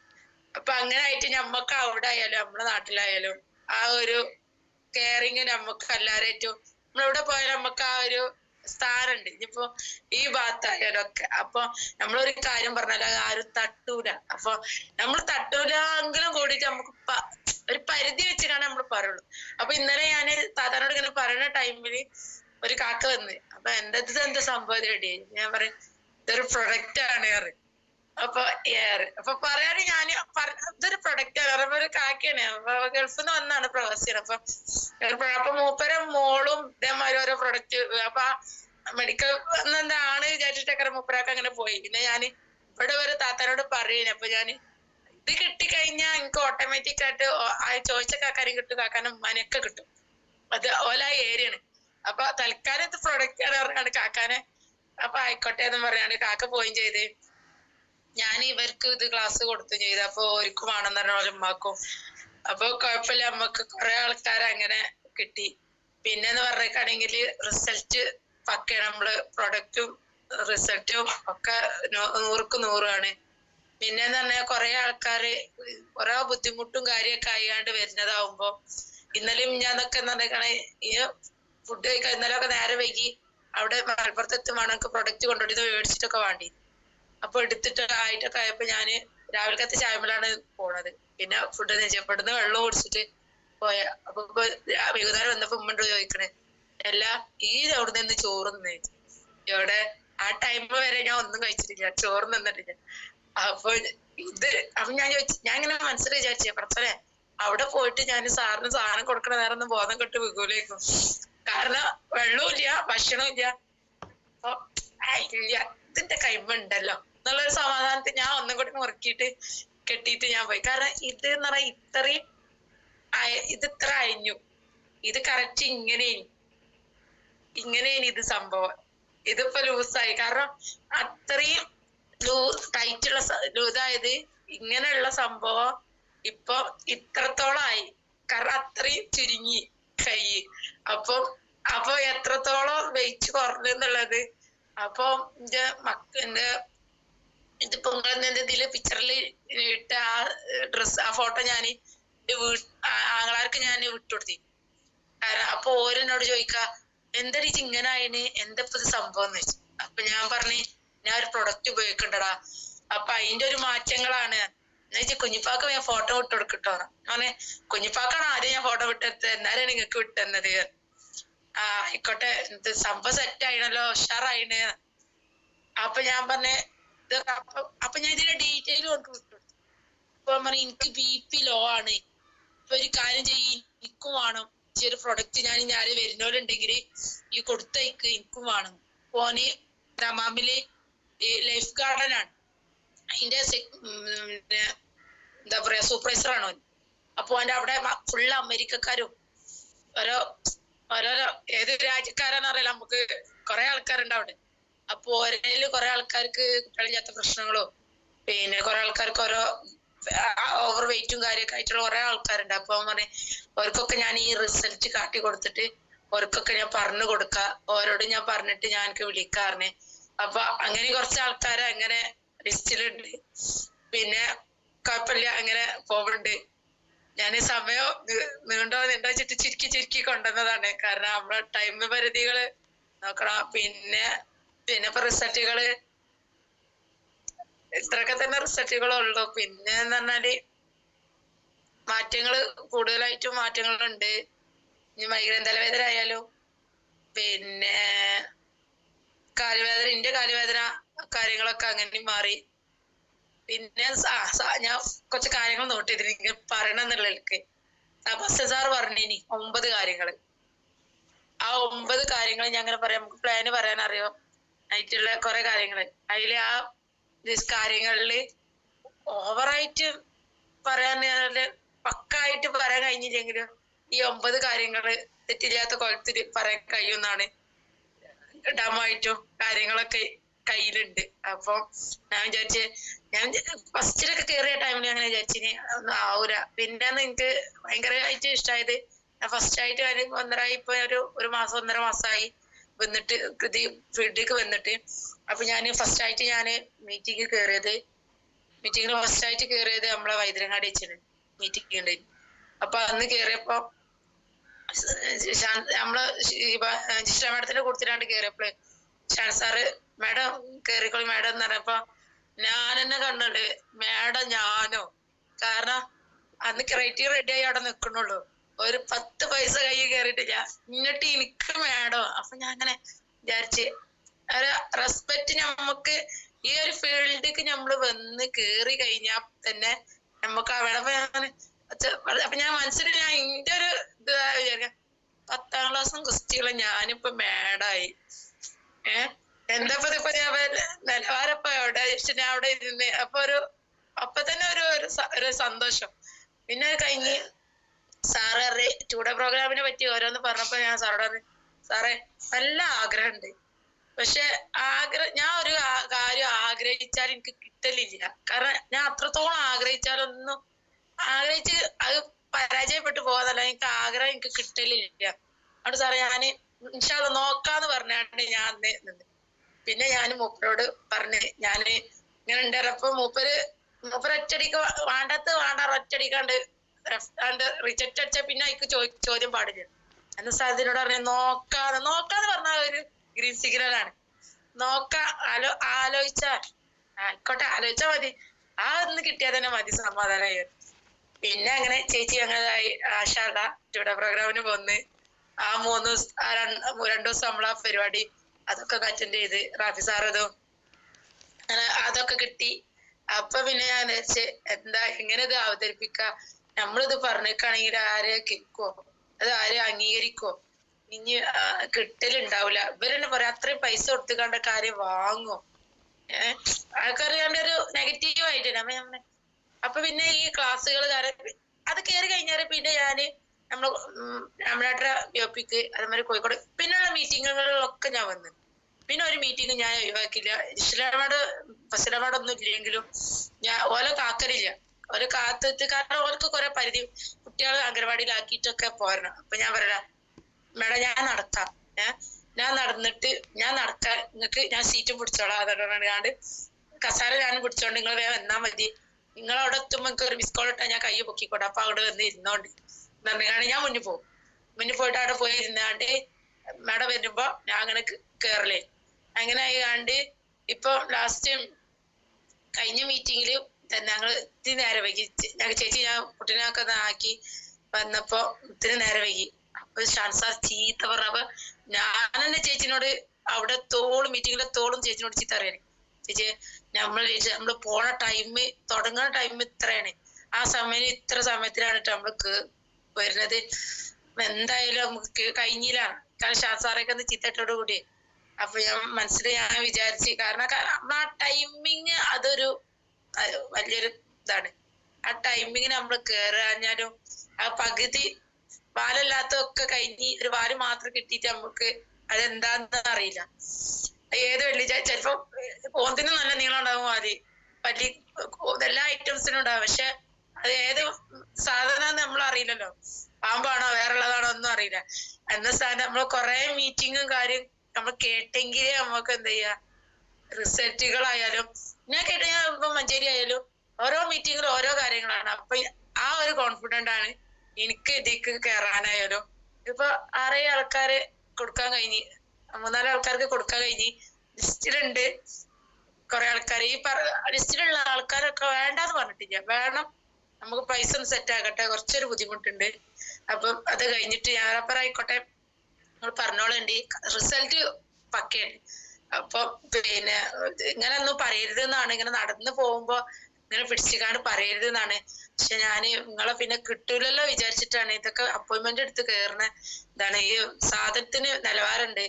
അപ്പൊ അങ്ങനെ ആയിട്ട് ഞമ്മക്ക് അവിടെ ആയാലും നമ്മളെ നാട്ടിലായാലും ആ ഒരു കെയറിങ് നമുക്ക് എല്ലാവരും ഏറ്റവും നമ്മളെവിടെ പോയാലും നമുക്ക് ആ ഒരു സ്ഥാനുണ്ട്. ഇനിയിപ്പോ ഈ ഭാഗത്തായാലും ഒക്കെ. അപ്പൊ നമ്മളൊരു കാര്യം പറഞ്ഞാൽ ആരും തട്ടൂല. അപ്പൊ നമ്മൾ തട്ടൂലെങ്കിലും കൂടിയിട്ട് നമുക്ക് ഒരു പരിധി വെച്ചിട്ടാണ് നമ്മൾ പറയുള്ളൂ. അപ്പൊ ഇന്നലെ ഞാന് താത്താനോട് ഇങ്ങനെ പറയുന്ന ടൈമില് ഒരു കാക്ക വന്ന്, അപ്പൊ എന്താ സംഭവം റെഡിയായി. ഞാൻ പറയും ഇതൊരു പ്രൊഡക്റ്റ് ആണ് ഏറ്. അപ്പൊ പറയാന് ഞാന് ഇതൊരു പ്രൊഡക്റ്റ് ആണ് പറയുമ്പോ ഒരു കാക്കയാണ്. അപ്പൊ ഗൾഫിൽ നിന്ന് വന്നാണ് പ്രവാസിയാണ്. അപ്പൊ മൂപ്പര മോളും ഇതേമാതിരി ഓരോ പ്രൊഡക്റ്റ്. അപ്പൊ മെഡിക്കൽ എന്താണ് വിചാരിച്ചിട്ടൊക്കെ മൂപ്പരാക്ക് അങ്ങനെ പോയി. പിന്നെ ഞാന് ഇവിടെ ഒരു താത്താനോട് പറയുന്നു. അപ്പൊ ഞാന് ഇത് കിട്ടിക്കഴിഞ്ഞാൽ എനിക്ക് ഓട്ടോമാറ്റിക് ആയിട്ട് ചോദിച്ച കാക്കാനും കിട്ടും, കാക്കാനും ഉമ്മാനൊക്കെ കിട്ടും. അത് ഓല ഏരിയാണ്. അപ്പൊ തൽക്കാലം ഇത് പ്രൊഡക്റ്റ് ആണ് പറഞ്ഞാണ് കാക്കാനെ. അപ്പൊ ആയിക്കോട്ടെ എന്ന് പറയാണ് കാക്ക പോയും ചെയ്ത്. ഞാൻ ഇവർക്ക് ഇത് ക്ലാസ് കൊടുത്തു ചെയ്ത്. അപ്പൊ ഒരിക്കും വേണമെന്ന് പറഞ്ഞ പോലെ ഉമ്മാക്കും. അപ്പൊ കുഴപ്പമില്ല, നമ്മക്ക് കുറെ ആൾക്കാരെ അങ്ങനെ കിട്ടി. പിന്നെന്ന് പറഞ്ഞിട്ടാണെങ്കിൽ റിസൾട്ട് പക്കയാണ്. നമ്മള് പ്രൊഡക്റ്റും റിസൾട്ടും ഒക്കെ 100ക്ക് 100 പിന്നെന്ന് പറഞ്ഞാൽ കുറെ ആൾക്കാര് കുറെ ബുദ്ധിമുട്ടും കാര്യമൊക്കെ ആയിക്കാണ്ട് വരുന്നതാവുമ്പോ ഇന്നലെയും ഞാനൊക്കെ എന്ന് പറഞ്ഞാൽ ഈ ഫുഡ് കഴിക്കാൻ ഇന്നലെ ഒക്കെ നേരെ വൈകി അവിടെ മലപ്പുറത്ത് എത്തുമാണ് എനിക്ക് പ്രൊഡക്റ്റ് കൊണ്ടുപോയിട്ട് മേടിച്ചിട്ടൊക്കെ വേണ്ടി. അപ്പൊ ആയിട്ടൊക്കെ ആയപ്പോ ഞാന് രാവിലത്തെ ചായമ്മലാണ് പോണത്. പിന്നെ ഫുഡ് നെച്ചപ്പെടുന്ന വെള്ളം കുടിച്ചിട്ട് പോയ. അപ്പൊ വൈകുന്നേരം വന്നപ്പോ ഉമ്മ ചോദിക്കണേ എല്ലാ ഈ അവിടെ നിന്ന് ചോറ് തിന്നു. ഇവിടെ ആ ടൈം വരെ ഞാൻ ഒന്നും കഴിച്ചിട്ടില്ല, ചോറ് നിന്നിട്ടില്ല. അപ്പൊ അപ്പൊ ഞാൻ ചോദിച്ചു, ഞാൻ ഇങ്ങനെ മനസ്സിൽ വിചാരിച്ചേ പടച്ചോനെ അവിടെ പോയിട്ട് ഞാൻ സാറിന് സാധനം കൊടുക്കണ നേരം ഒന്ന് ബോധം കെട്ട് വികൂലേക്കും. കാരണം വെള്ളവും ഇല്ല ഭക്ഷണവും ഇല്ല. അപ്പൊ ഇല്ല ഇതിന്റെ കൈമുണ്ടല്ലോ എന്നുള്ളൊരു സമാധാനത്തിൽ ഞാൻ ഒന്നും കൂടി മുറുക്കിയിട്ട് കെട്ടിയിട്ട് ഞാൻ പോയി. കാരണം ഇത് എന്ന് പറഞ്ഞാൽ ഇത് ഇത്ര അയഞ്ഞു, ഇത് കറക്റ്റ് ഇങ്ങനെയാണ് ഇത് സംഭവം. ഇതിപ്പോ ലൂസായി. കാരണം അത്രയും ടൈറ്റുള്ള ലൂസായത് ഇങ്ങനെയുള്ള സംഭവം ഇപ്പൊ ഇത്രത്തോളമായി. കാരണം അത്രയും ചുരുങ്ങി കൈ. അപ്പൊ എത്രത്തോളം വെയിറ്റ് കുറഞ്ഞു എന്നുള്ളത്. അപ്പൊ എന്റെ ഇതിപ്പോ നിങ്ങളെന്താ ഇതില് പിക്ചറിൽ ഇട്ട ആ ഡ്രസ് ആ ഫോട്ടോ ഞാൻ ആങ്ങളാർക്ക് ഞാൻ വിട്ടുകൊടുത്തി. കാരണം അപ്പൊ ഓരോന്നോട് ചോദിക്ക എന്താ ടീച്ചർ ഇങ്ങനെ ആയിന്, എന്താ ഇപ്പൊ ഇത് സംഭവം എന്ന് വെച്ചു. അപ്പൊ ഞാൻ പറഞ്ഞു ഞാൻ ഒരു പ്രൊഡക്റ്റ് ഉപയോഗിക്കണ്ടടാ, അപ്പൊ അതിന്റെ ഒരു മാറ്റങ്ങളാണ്. എന്നുവെച്ചാൽ കുഞ്ഞിപ്പാക്ക് ഞാൻ ഫോട്ടോ വിട്ട് കൊടുക്കട്ടോ. അങ്ങനെ കുഞ്ഞിപ്പാക്കാണ് ആദ്യം ഞാൻ ഫോട്ടോ വിട്ടെടുത്തത്, എന്നാലും നിങ്ങൾക്ക് വിട്ടെന്നത്. ആയിക്കോട്ടെ ഇത് സംഭവം സെറ്റ് ആയിണല്ലോ, ഉഷാറായിണ്. അപ്പൊ ഞാൻ പറഞ്ഞേ അപ്പൊ ഞാൻ ഇതിന്റെ ഡീറ്റെയിൽ കൊണ്ട് വിട്ടുകൊടുത്തു. അപ്പൊ പറഞ്ഞു എനിക്ക് BP ലോ ആണ്, ഇപ്പൊ ഒരു കാര്യം ചെയ്യും എനിക്കും വേണം ഒരു പ്രൊഡക്റ്റ്. ഞാൻ വരുന്നോലുണ്ടെങ്കിൽ ഈ കൊടുത്തയക്ക് എനിക്കും വേണം. ഓന് ദമാമില് ലൈഫ് ഗാർഡൻ ആണ്, അതിന്റെ എന്താ പറയാ സൂപ്പർവൈസർ ആണ് ഓൻ. അപ്പൊ അവന്റെ അവിടെ ഫുള്ള് അമേരിക്കക്കാരും ഓരോരോ ഏത് രാജ്യക്കാരാന്ന് അറിയില്ല, നമുക്ക് കുറെ ആൾക്കാരുണ്ട് അവിടെ. അപ്പൊ ഓരോ കുറെ ആൾക്കാർക്ക് കുട്ടികളില്ലാത്ത പ്രശ്നങ്ങളോ പിന്നെ കുറെ ആൾക്കാർക്ക് ഓരോ ഓവർ വെയിറ്റും കാര്യമൊക്കെ ആയിട്ടുള്ള കുറെ ആൾക്കാരുണ്ട്. അപ്പൊ പറഞ്ഞേ അവർക്കൊക്കെ ഞാൻ ഈ റിസൾട്ട് കാട്ടി കൊടുത്തിട്ട് അവർക്കൊക്കെ ഞാൻ പറഞ്ഞു കൊടുക്ക, ഓരോട് ഞാൻ പറഞ്ഞിട്ട് ഞാൻ എനിക്ക് വിളിക്കാറിന്. അപ്പൊ അങ്ങനെ കുറച്ച് ആൾക്കാര് അങ്ങനെ ലിസ്റ്റിലുണ്ട്. പിന്നെ കുഴപ്പമില്ല അങ്ങനെ പോകുന്നുണ്ട്. ഞാൻ സമയം നീണ്ടോ വെച്ചിട്ട് ചുരുക്കി കൊണ്ടുവന്നതാണ്. കാരണം നമ്മളെ ടൈം പരിധികള് നോക്കണം. പിന്നെ ഇപ്പൊ റിസൾട്ടുകള് ഇത്രയൊക്കെ തന്നെ റിസൾട്ടുകളുള്ളൂ. പിന്നെ എന്ന് പറഞ്ഞാല് മാറ്റങ്ങള് കൂടുതലായിട്ടും മാറ്റങ്ങളുണ്ട്. ഇനി മൈഗ്രൈൻ തലവേദന ആയാലും പിന്നെ കാലുവേദന, എന്റെ കാലുവേദന കാര്യങ്ങളൊക്കെ അങ്ങനെ മാറി. പിന്നെ ഞാൻ കുറച്ച് കാര്യങ്ങൾ നോട്ട് ചെയ്തിട്ട് പറയണം എന്നുള്ളവർക്ക് ബസ് സാർ പറഞ്ഞിനി 9 കാര്യങ്ങള്. ആ 9 കാര്യങ്ങൾ ഞാൻ അങ്ങനെ പറയാം. നമുക്ക് പ്ലാന് പറയാൻ അറിയോ ആയിട്ടുള്ള കുറെ കാര്യങ്ങള്. അതില് ആ കാര്യങ്ങളില് ഓവറായിട്ട് പറയാൻ പക്കായിട്ട് പറയാൻ കഴിഞ്ഞില്ലെങ്കിലും ഈ 9 കാര്യങ്ങള് തെറ്റില്ലാത്ത കൊലത്തിൽ പറയാൻ കഴിയുമെന്നാണ്. ഡമായിട്ടും കാര്യങ്ങളൊക്കെ കയ്യിലുണ്ട്. അപ്പൊ ഞാൻ വിചാരിച്ച് ഞാൻ ഫസ്റ്റിലൊക്കെ കയറിയ ടൈമിൽ അങ്ങനെ വിചാരിച്ചിന് ഒന്നും ആവൂല. പിന്നെ എനിക്ക് ഭയങ്കരമായിട്ട് ഇഷ്ടമായത് ഞാൻ ഫസ്റ്റ് ആയിട്ട് ഇപ്പൊ ഒരു മാസം 1.5 മാസമായി വന്നിട്ട് ഫീൽഡിലേക്ക് വന്നിട്ട്. അപ്പൊ ഞാൻ ഫസ്റ്റ് ആയിട്ട് മീറ്റിംഗ് ഫസ്റ്റ് ആയിട്ട് കയറിയത് നമ്മളെ വൈദ്യരങ്ങാടി വെച്ചിട്ട് മീറ്റിംഗ് ഉണ്ടായിരുന്നു. അപ്പൊ അന്ന് കയറിയപ്പോ നമ്മള് ജിഷ്ല മാഡത്തിന്റെ കൊടുത്തിട്ടാണ്ട് കയറിയപ്പോള് ഷാൻ സാറ് മാഡം കയറിക്കോളി മാഡം എന്ന് പറഞ്ഞപ്പോ ഞാൻ തന്നെ കണ്ടത് മാഡം ഞാനോ. കാരണം അന്ന് ക്രൈറ്റീരിയ റെഡി ആയി അവിടെ നിൽക്കണുള്ളൂ, ഒരു 10 പൈസ കൈ കയറിയിട്ടില്ല. എന്നിട്ട് എനിക്ക് മാഡം. അപ്പൊ ഞാൻ അങ്ങനെ വിചാരിച്ച് ഒരു റെസ്പെക്ട് നമുക്ക് ഈ ഒരു ഫീൽഡിക്ക് നമ്മള് വന്ന് കേറി കഴിഞ്ഞാൽ തന്നെ നമുക്ക് അവിടെ. അപ്പൊ ഞാൻ മനസ്സിൽ ഞാൻ ഇന്റെ ഒരു ഇത് വിചാരിക്കാം 10ാം ക്ലാസ്സും കുസ്തികളെ ഞാനിപ്പോ മാഡായി. എന്താ ഇപ്പൊ ഞാൻ നിലവാരപ്പോ എവിടെ ഞാൻ അവിടെ ഇരുന്ന് അപ്പൊ തന്നെ ഒരു സന്തോഷം. പിന്നെ കഴിഞ്ഞ് സാറ് ടൂഡേ പ്രോഗ്രാമിനെ പറ്റി ഓരോന്ന് പറഞ്ഞപ്പോ ഞാൻ സാറോട് പറഞ്ഞു, സാറേ നല്ല ആഗ്രഹമുണ്ട്, പക്ഷെ ഞാൻ ഒരു കാര്യം ആഗ്രഹിച്ചാൽ എനിക്ക് കിട്ടലില്ല. കാരണം ഞാൻ അത്രത്തോളം ആഗ്രഹിച്ചാലൊന്നും ആഗ്രഹിച്ച് അത് പരാജയപ്പെട്ടു പോകാന്നല്ല, എനിക്ക് കിട്ടലില്ല. അതുകൊണ്ട് സാറേ ഞാൻ ഇൻഷാ അല്ലാഹ് നോക്കാന്ന് പറഞ്ഞാണ്ട് ഞാൻ നിന്ന്. പിന്നെ ഞാൻ മൂപ്പരോട് പറഞ്ഞ് ഞാന് ഇങ്ങനെ ഉണ്ടായിരുന്നപ്പോ മൂപ്പര് ഒറ്റടിക്ക് ഒറ്റടിക്കാണ്ട് റിജക്റ്റ് അടിച്ച പിന്നെ അതിക്ക് ചോദ്യം പാടില്ല. എന്ന സാധ്യതയോട് പറഞ്ഞ നോക്കാന്ന് പറഞ്ഞ ഒരു ഗ്രീൻ സിഗ്നലാണ്. ആലോചിച്ചാൽ ആയിക്കോട്ടെ, ആലോചിച്ചാ മതി. ഒന്ന് കിട്ടിയാൽ തന്നെ മതി, സമാധാനമായി. പിന്നെ അങ്ങനെ ചേച്ചി അങ്ങനെ ആശാല ടൂഡേ പ്രോഗ്രാമിന് പോന്ന് ആ 2 ദിവസം നമ്മളാ പരിപാടി അതൊക്കെ അറ്റൻഡ് ചെയ്ത് റാഫി സാർ അതും അതൊക്കെ കിട്ടി. അപ്പൊ പിന്നെ ഞാൻ വെച്ച് എന്താ എങ്ങനെ ഇത് അവതരിപ്പിക്ക, നമ്മളിത് പറഞ്ഞേക്കാണെങ്കിൽ ആരെ കേൾക്കോ, അത് ആരെ അംഗീകരിക്കോ, ഇനി കിട്ടലുണ്ടാവില്ല. ഇവരെന്നെ പറയാം അത്രയും പൈസ കൊടുത്തുകണ്ട കാര്യം വാങ്ങോ. ആൾക്കറിയാണ്ട് ഒരു നെഗറ്റീവ് ആയിട്ട്. അപ്പൊ പിന്നെ ഈ ക്ലാസ്സുകൾ അത് കയറി കഴിഞ്ഞാല് പിന്നെ ഞാന് നമ്മളാട്ട യോപ്പിക്ക് അതേമാതിരി കോഴിക്കോട് പിന്നെയുള്ള മീറ്റിങ്ങുകളിലൊക്കെ ഞാൻ വന്നു. പിന്നെ ഒരു മീറ്റിംഗ് ഞാൻ ഒഴിവാക്കില്ല. ഫസിലമാടൊന്നും ഇല്ലെങ്കിലും ഞാൻ ഓലെ കാക്കലില്ല, ഓലെ കാത്തിട്ട്. കാരണം ഓർക്ക് കുറെ പരിധി കുട്ടികളെ അംഗൻവാടിയിലാക്കിയിട്ടൊക്കെ പോരണം. അപ്പൊ ഞാൻ പറയാ മേഡം ഞാൻ നടക്കാം, ഞാൻ നടക്കാൻ നിങ്ങൾക്ക് ഞാൻ സീറ്റും പിടിച്ചോളാം. അതുകൊണ്ടാണ്ട് കസാര ഞാനും പിടിച്ചോണ്ട് നിങ്ങൾ വേഗം വന്നാൽ മതി, നിങ്ങൾ അവിടെ എത്തുമ്പോ എനിക്ക് ഒരു മിസ് കോൾ ഇട്ടാൽ ഞാൻ കൈ പൊക്കിക്കോട്ടെ, അപ്പൊ അവിടെ വന്ന് ഇരുന്നോണ്ട് പറഞ്ഞാണ്ട് ഞാൻ മുന്നിൽ പോയിട്ട് അവിടെ പോയി ഇരുന്നാണ്ട് മേഡം വരുമ്പോ ഞാൻ അങ്ങനെ കേറലേ. അങ്ങനെ ആയിക്കാണ്ട് ഇപ്പൊ ലാസ്റ്റ് കഴിഞ്ഞ മീറ്റിങ്ങില് ഞങ്ങൾ ഇത്തിരി നേരം വൈകി. ചേച്ചി ഞാൻ കുട്ടീനൊക്കെ ആക്കി വന്നപ്പോ ഇത്തിരി നേരം വൈകി. അപ്പൊ ഷാൻസാർ ചീത്ത പറഞ്ഞപ്പോ ഞാൻ തന്നെ ചേച്ചിനോട് അവിടെ മീറ്റിങ്ങിലെ ചേച്ചിനോട് ചീത്ത അറിയാന്. ചേച്ചി നമ്മള് പോണ തുടങ്ങുന്ന ടൈം ഇത്രയാണ്, ആ സമയം ഇത്ര സമയത്തിലാണ് നമ്മൾക്ക് വരുന്നത്, എന്തായാലും നമുക്ക് കഴിഞ്ഞില്ല. കാരണം ഷാൻസാറൊക്കെ ഒന്ന് ചീത്തട്ടോട് കൂടി. അപ്പൊ ഞാൻ വിചാരിച്ച്, കാരണം ആ ടൈമിങ് അതൊരു വലിയൊരു ഇതാണ്. ആ ടൈമിങ്ങിന് നമ്മള് കേറാഞ്ഞാലും ആ പകുതി വാലല്ലാത്തൊക്കെ കഴിഞ്ഞ് ഒരു വാല് മാത്രം കിട്ടിയിട്ട് നമുക്ക് അതെന്താന്ന് അറിയില്ല. ഏത് ചിലപ്പോ ഓന്തിന് നല്ല നീളം ഉണ്ടാവും, വാല് എല്ലാ ഐറ്റംസിനും ഉണ്ടാവും. പക്ഷെ അത് ഏത് സാധനം നമ്മൾ അറിയില്ലല്ലോ, പാമ്പാണോ വേറുള്ളതാണോ ഒന്നും അറിയില്ല. എന്ന സാധനം നമ്മൾ കുറെ മീറ്റിങ്ങും കാര്യം നമ്മൾ കേട്ടെങ്കിലേ നമുക്ക് എന്താ ചെയ്യാ, റിസൾട്ടുകളായാലും ഞാൻ കേട്ട ഇപ്പൊ മഞ്ചേരി ആയാലും ഓരോ മീറ്റിങ്ങിലും ഓരോ കാര്യങ്ങളാണ്. അപ്പൊ ആ ഒരു കോൺഫിഡന്റ് ആണ് എനിക്ക് ഇതിക്ക് കയറാനായാലും. ഇപ്പൊ 6 ആൾക്കാര് കൊടുക്കാൻ കഴിഞ്ഞ്, 3-4 ആൾക്കാർക്ക് കൊടുക്കാൻ കഴിഞ്ഞ്. ലിസ്റ്റിലുണ്ട് കുറെ ആൾക്കാർ. ഈ ലിസ്റ്റിലുള്ള ആൾക്കാരൊക്കെ വേണ്ടാന്ന് പറഞ്ഞിട്ടില്ല, വേണം നമുക്ക് പൈസ ഒന്ന് സെറ്റ് ആകട്ടെ, കുറച്ചൊരു ബുദ്ധിമുട്ടുണ്ട്. അപ്പം അത് കഴിഞ്ഞിട്ട് ഞായറാപ്പറായിക്കോട്ടെ നിങ്ങൾ പറഞ്ഞോളുണ്ട്, റിസൾട്ട് പക്കയാണ്. അപ്പൊ പിന്നെ ഇങ്ങനെ ഒന്നും പറയരുത് എന്നാണ്, ഇങ്ങനെ നടന്നു പോകുമ്പോ ഇങ്ങനെ പിടിച്ചുകാണ്ട് പറയരുത് എന്നാണ്. പക്ഷെ ഞാന് നിങ്ങളെ പിന്നെ കിട്ടൂലല്ലോ വിചാരിച്ചിട്ടാണ് ഇതൊക്കെ അപ്പോയിന്റ്മെന്റ് എടുത്ത് കയറുന്ന ഇതാണ്. ഈ സാധനത്തിന് നിലവാരമുണ്ട്,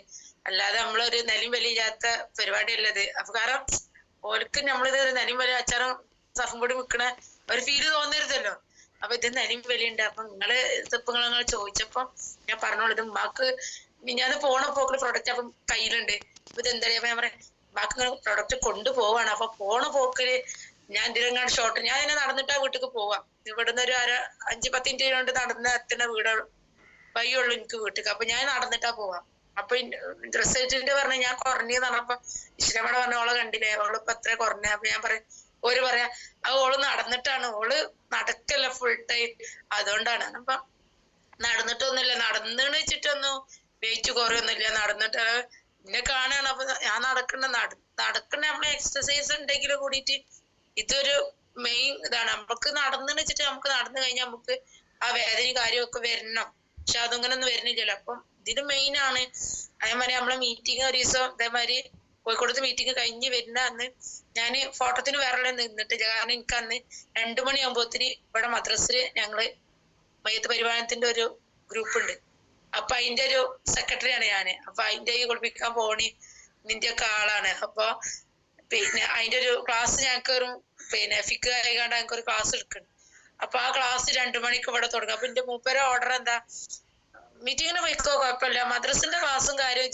അല്ലാതെ നമ്മളൊരു നിലയും വലിയാത്ത പരിപാടിയല്ലത്. അപ്പൊ കാരണം ഓർക്ക് നമ്മളിത് നിലയും വലിയ അച്ചാറും സർഫും കൂടി വിൽക്കണ ഒരു ഫീല് തോന്നരുതല്ലോ. അപ്പൊ ഇത് നിലയും വലിയുണ്ട്. അപ്പൊ ഇതിപ്പോ നിങ്ങൾ ചോദിച്ചപ്പോ ഞാൻ പറഞ്ഞോളൂ, ഇത് ഉമ്മാക്ക് ഞാൻ പോണ പോക്കില് പ്രൊഡക്റ്റ് അപ്പം കയ്യിലുണ്ട്. അപ്പൊ ഇത് എന്താ ഞാൻ പറയാം, ഉമ്മാക്ക് പ്രൊഡക്റ്റ് കൊണ്ടുപോവാണ്. അപ്പൊ പോണ പോക്കില് ഞാൻ ഇതിലെങ്ങാണ്ട് ഷോർട്ട് ഞാൻ ഇതിനെ നടന്നിട്ടാ വീട്ടിലേക്ക് പോവാം. ഇവിടുന്ന് ഒരു 5-10 മിനിറ്റ് കൊണ്ട് നടന്ന് എത്തുന്ന വഴിയുള്ളൂ എനിക്ക് വീട്ടിലേക്ക്. അപ്പൊ ഞാൻ നടന്നിട്ടാ പോവാം. അപ്പൊ റിസൾട്ടിന്റെ പറഞ്ഞ ഞാൻ കുറഞ്ഞെന്ന് പറഞ്ഞപ്പോ ഇഷ്ടമേടെ പറഞ്ഞ ഓളെ കണ്ടില്ലേ, ഓളിപ്പോ എത്ര കുറഞ്ഞ. അപ്പൊ ഞാൻ പറയാ അത് ഓള് നടന്നിട്ടാണ്, ഓള് നടക്കല്ല ഫുൾ ടൈം, അതുകൊണ്ടാണ്. അപ്പൊ നടന്നിട്ടൊന്നുമില്ല, നടന്നു വെച്ചിട്ടൊന്നും വെയിറ്റ് കുറയൊന്നുമില്ല, നടന്നിട്ട് എന്നെ കാണുകയാണ്. അപ്പൊ ഞാൻ നടക്കണ്ട നമ്മളെ എക്സസൈസ് ഉണ്ടെങ്കിൽ കൂടിയിട്ട് ഇതൊരു മെയിൻ ഇതാണ്. നമുക്ക് നടന്നു വെച്ചിട്ട് നമുക്ക് നടന്നു കഴിഞ്ഞാൽ നമുക്ക് ആ വേദനയും കാര്യമൊക്കെ വരണം. പക്ഷെ അതിങ്ങനെ ഒന്നും വരുന്നില്ലല്ലോ. അപ്പം ഇതിന് മെയിൻ ആണ്. അതേമാതിരി നമ്മളെ മീറ്റിംഗ് ഒരു ദിവസം ഇതേമാതിരി കോഴിക്കോടത്ത് മീറ്റിംഗ് കഴിഞ്ഞ് വരുന്ന അന്ന് ഞാന് ഫോട്ടോത്തിന് വേറെ നിന്നിട്ടില്ല. കാരണം എനിക്ക് അന്ന് 2 മണിയാകുമ്പോത്തിന് ഇവിടെ മദ്രസില് ഞങ്ങള് മയ്യത്ത് പരിപാലനത്തിന്റെ ഒരു ഗ്രൂപ്പ് ഉണ്ട്. അപ്പൊ അതിന്റെ ഒരു സെക്രട്ടറിയാണ് ഞാന്. അപ്പൊ അതിന്റെ കുളിപ്പിക്കാൻ പോണി നിന്റെ ഒക്കെ ആളാണ്. അപ്പൊ പിന്നെ അതിന്റെ ഒരു ക്ലാസ് ഞങ്ങൾക്ക് ഒരു ഫിക്ക് ആയിക്കാണ്ട് ഞങ്ങൾക്ക് ഒരു ക്ലാസ് എടുക്കണം. അപ്പൊ ആ ക്ലാസ് 2 മണിക്ക് ഇവിടെ തുടങ്ങും. അപ്പൊ എന്റെ മൂപ്പര ഓർഡർ എന്താ, മീറ്റിങ്ങിന് പോയിക്കോ കുഴപ്പമില്ല, മദ്രസിന്റെ ക്ലാസ്സും കാര്യം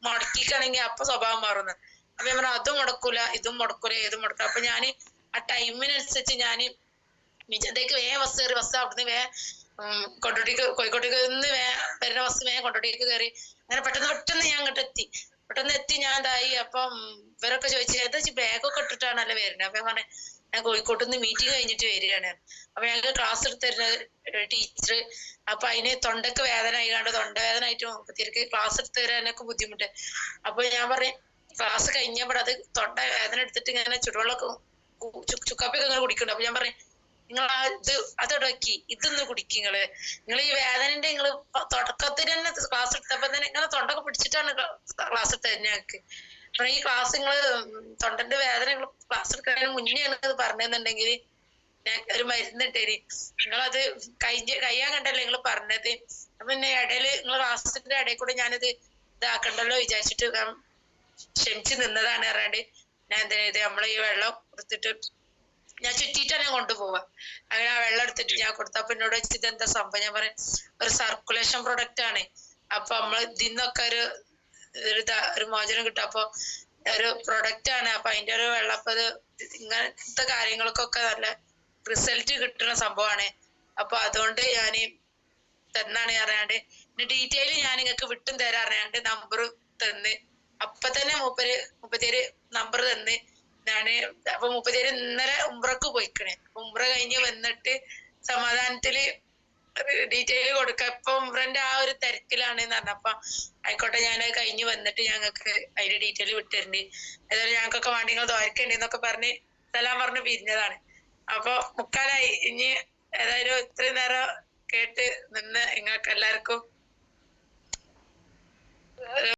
മുടക്കിക്കാണെങ്കിൽ അപ്പൊ സ്വഭാവം മാറുന്നു. അപ്പൊ ഞാൻ പറഞ്ഞു അതും മുടക്കൂല ഇതും മുടക്കൂല ഏതും മുടക്കൂല. അപ്പൊ ഞാന് ആ ടൈമിനനുസരിച്ച് ഞാന് മിജത്തേക്ക് ബസ് കയറി, ബസ് അവിടുന്ന് കോഴിക്കോട്ടേക്ക് നിന്ന് വരുന്ന ബസ് കൊണ്ടോട്ടേക്ക് കയറി. അങ്ങനെ പെട്ടെന്ന് ഞാൻ അങ്ങോട്ട് എത്തി ഞാൻ ഇതായി. അപ്പം ഇവരൊക്കെ ചോദിച്ചു എന്താ ബാഗൊക്കെ ഇട്ടിട്ടാണല്ലോ വരുന്നത്. അപ്പൊ ഞാൻ പറഞ്ഞു ഞാൻ കോഴിക്കോട്ട് നിന്ന് മീറ്റിംഗ് കഴിഞ്ഞിട്ട് വരികയാണ്. അപ്പൊ ഞങ്ങൾക്ക് ക്ലാസ് എടുത്തിരുന്ന ടീച്ചർ, അപ്പൊ അതിന് തൊണ്ടക്ക് വേദന ആയിക്കാണ്ട് തൊണ്ടവേദന ആയിട്ട് മുപ്പത്തിരക്ക് ക്ലാസ് എടുത്ത് തരാനൊക്കെ ബുദ്ധിമുട്ട്. അപ്പൊ ഞാൻ പറഞ്ഞു ക്ലാസ് കഴിഞ്ഞപ്പോൾ അത് തൊണ്ട വേദന എടുത്തിട്ട് ഇങ്ങനെ ചുടുവെള്ളമൊക്കെ ചുക്കാപ്പിയൊക്കെ ഇങ്ങനെ കുടിക്കുന്നുണ്ട്. അപ്പൊ ഞാൻ പറഞ്ഞു നിങ്ങൾ ഇത് അതടക്കി ഇതൊന്ന് കുടിക്കും നിങ്ങൾ ഈ വേദനന്റെ നിങ്ങൾ തുടക്കത്തിൽ തന്നെ ക്ലാസ് എടുത്തപ്പോ തന്നെ ഇങ്ങനെ തൊണ്ടൊക്കെ പിടിച്ചിട്ടാണ് ക്ലാസ് എടുത്തത് ഞങ്ങൾക്ക്. അപ്പൊ ഈ ക്ലാസ് നിങ്ങൾ തൊണ്ടന്റെ വേദന നിങ്ങൾ ക്ലാസ് എടുക്കുന്നതിന് മുന്നെയാണ് അത് പറഞ്ഞതെന്നുണ്ടെങ്കിൽ ഞാൻ ഒരു മരുന്നിട്ടേരി നിങ്ങളത് കഴിയാൻ കണ്ടല്ലോ നിങ്ങൾ പറഞ്ഞത്. അപ്പൊ പിന്നെ ഇടയില് നിങ്ങൾ ക്ലാസ്സിന്റെ ഇടയിൽ കൂടെ ഞാനിത് ഇതാക്കണ്ടല്ലോ വിചാരിച്ചിട്ട് ക്ഷമിച്ച് നിന്നതാണ് പറയാണ്ട് ഞാൻ എന്താ ചെയ്ത് നമ്മളെ ഈ വെള്ളം എടുത്തിട്ട് ഞാൻ ചുറ്റിയിട്ടാണ് ഞാൻ കൊണ്ടുപോവാ. അങ്ങനെ ആ വെള്ളം എടുത്തിട്ട് ഞാൻ കൊടുത്തപ്പോ എന്നോട് വെച്ചിട്ട് എന്താ സംഭവം, ഞാൻ പറയാം ഒരു സർക്കുലേഷൻ പ്രൊഡക്റ്റ് ആണ്, അപ്പൊ നമ്മൾ ഇതിന്നൊക്കെ ഒരു മോചനം കിട്ടും, അപ്പൊ ഒരു പ്രൊഡക്റ്റ് ആണ്, അപ്പൊ അതിന്റെ ഒരു വെള്ളപ്പത് ഇങ്ങനത്തെ കാര്യങ്ങൾക്കൊക്കെ നല്ല റിസൾട്ട് കിട്ടുന്ന സംഭവമാണ്. അപ്പൊ അതുകൊണ്ട് ഞാന് തന്നാണ് അറിയാണ്ട് ഡീറ്റെയിൽ ഞാൻ നിങ്ങൾക്ക് വിട്ടും തരാൻ അറിയാണ്ട് നമ്പർ തന്ന് അപ്പൊ തന്നെ മുപ്പത്തേര് നമ്പർ തന്ന് ഞാന്. അപ്പൊ മുപ്പത്തേര് ഇന്നലെ ഉംറക്ക് പോയിക്കണേ. ഉംറ കഴിഞ്ഞ് വന്നിട്ട് സമാധാനത്തില് ഡീറ്റെയിൽ കൊടുക്ക. ഇപ്പൊ ഉംറന്റെ ആ ഒരു തിരക്കിലാണ് പറഞ്ഞപ്പ ആയിക്കോട്ടെ ഞാനത് കഴിഞ്ഞ് വന്നിട്ട് ഞങ്ങൾക്ക് അതിന്റെ ഡീറ്റെയിൽ വിട്ടിട്ടുണ്ട്, ഏതായാലും ഞങ്ങൾക്കൊക്കെ വേണ്ടി നിങ്ങൾ ദ്വാരക്കുണ്ടെന്നൊക്കെ പറഞ്ഞ് സലാം പറഞ്ഞ് പിരിഞ്ഞതാണ്. അപ്പൊ മുക്കാലായി. ഇനി ഏതായാലും ഇത്രയും നേരം കേട്ട് നിന്ന് നിങ്ങൾക്ക് എല്ലാവർക്കും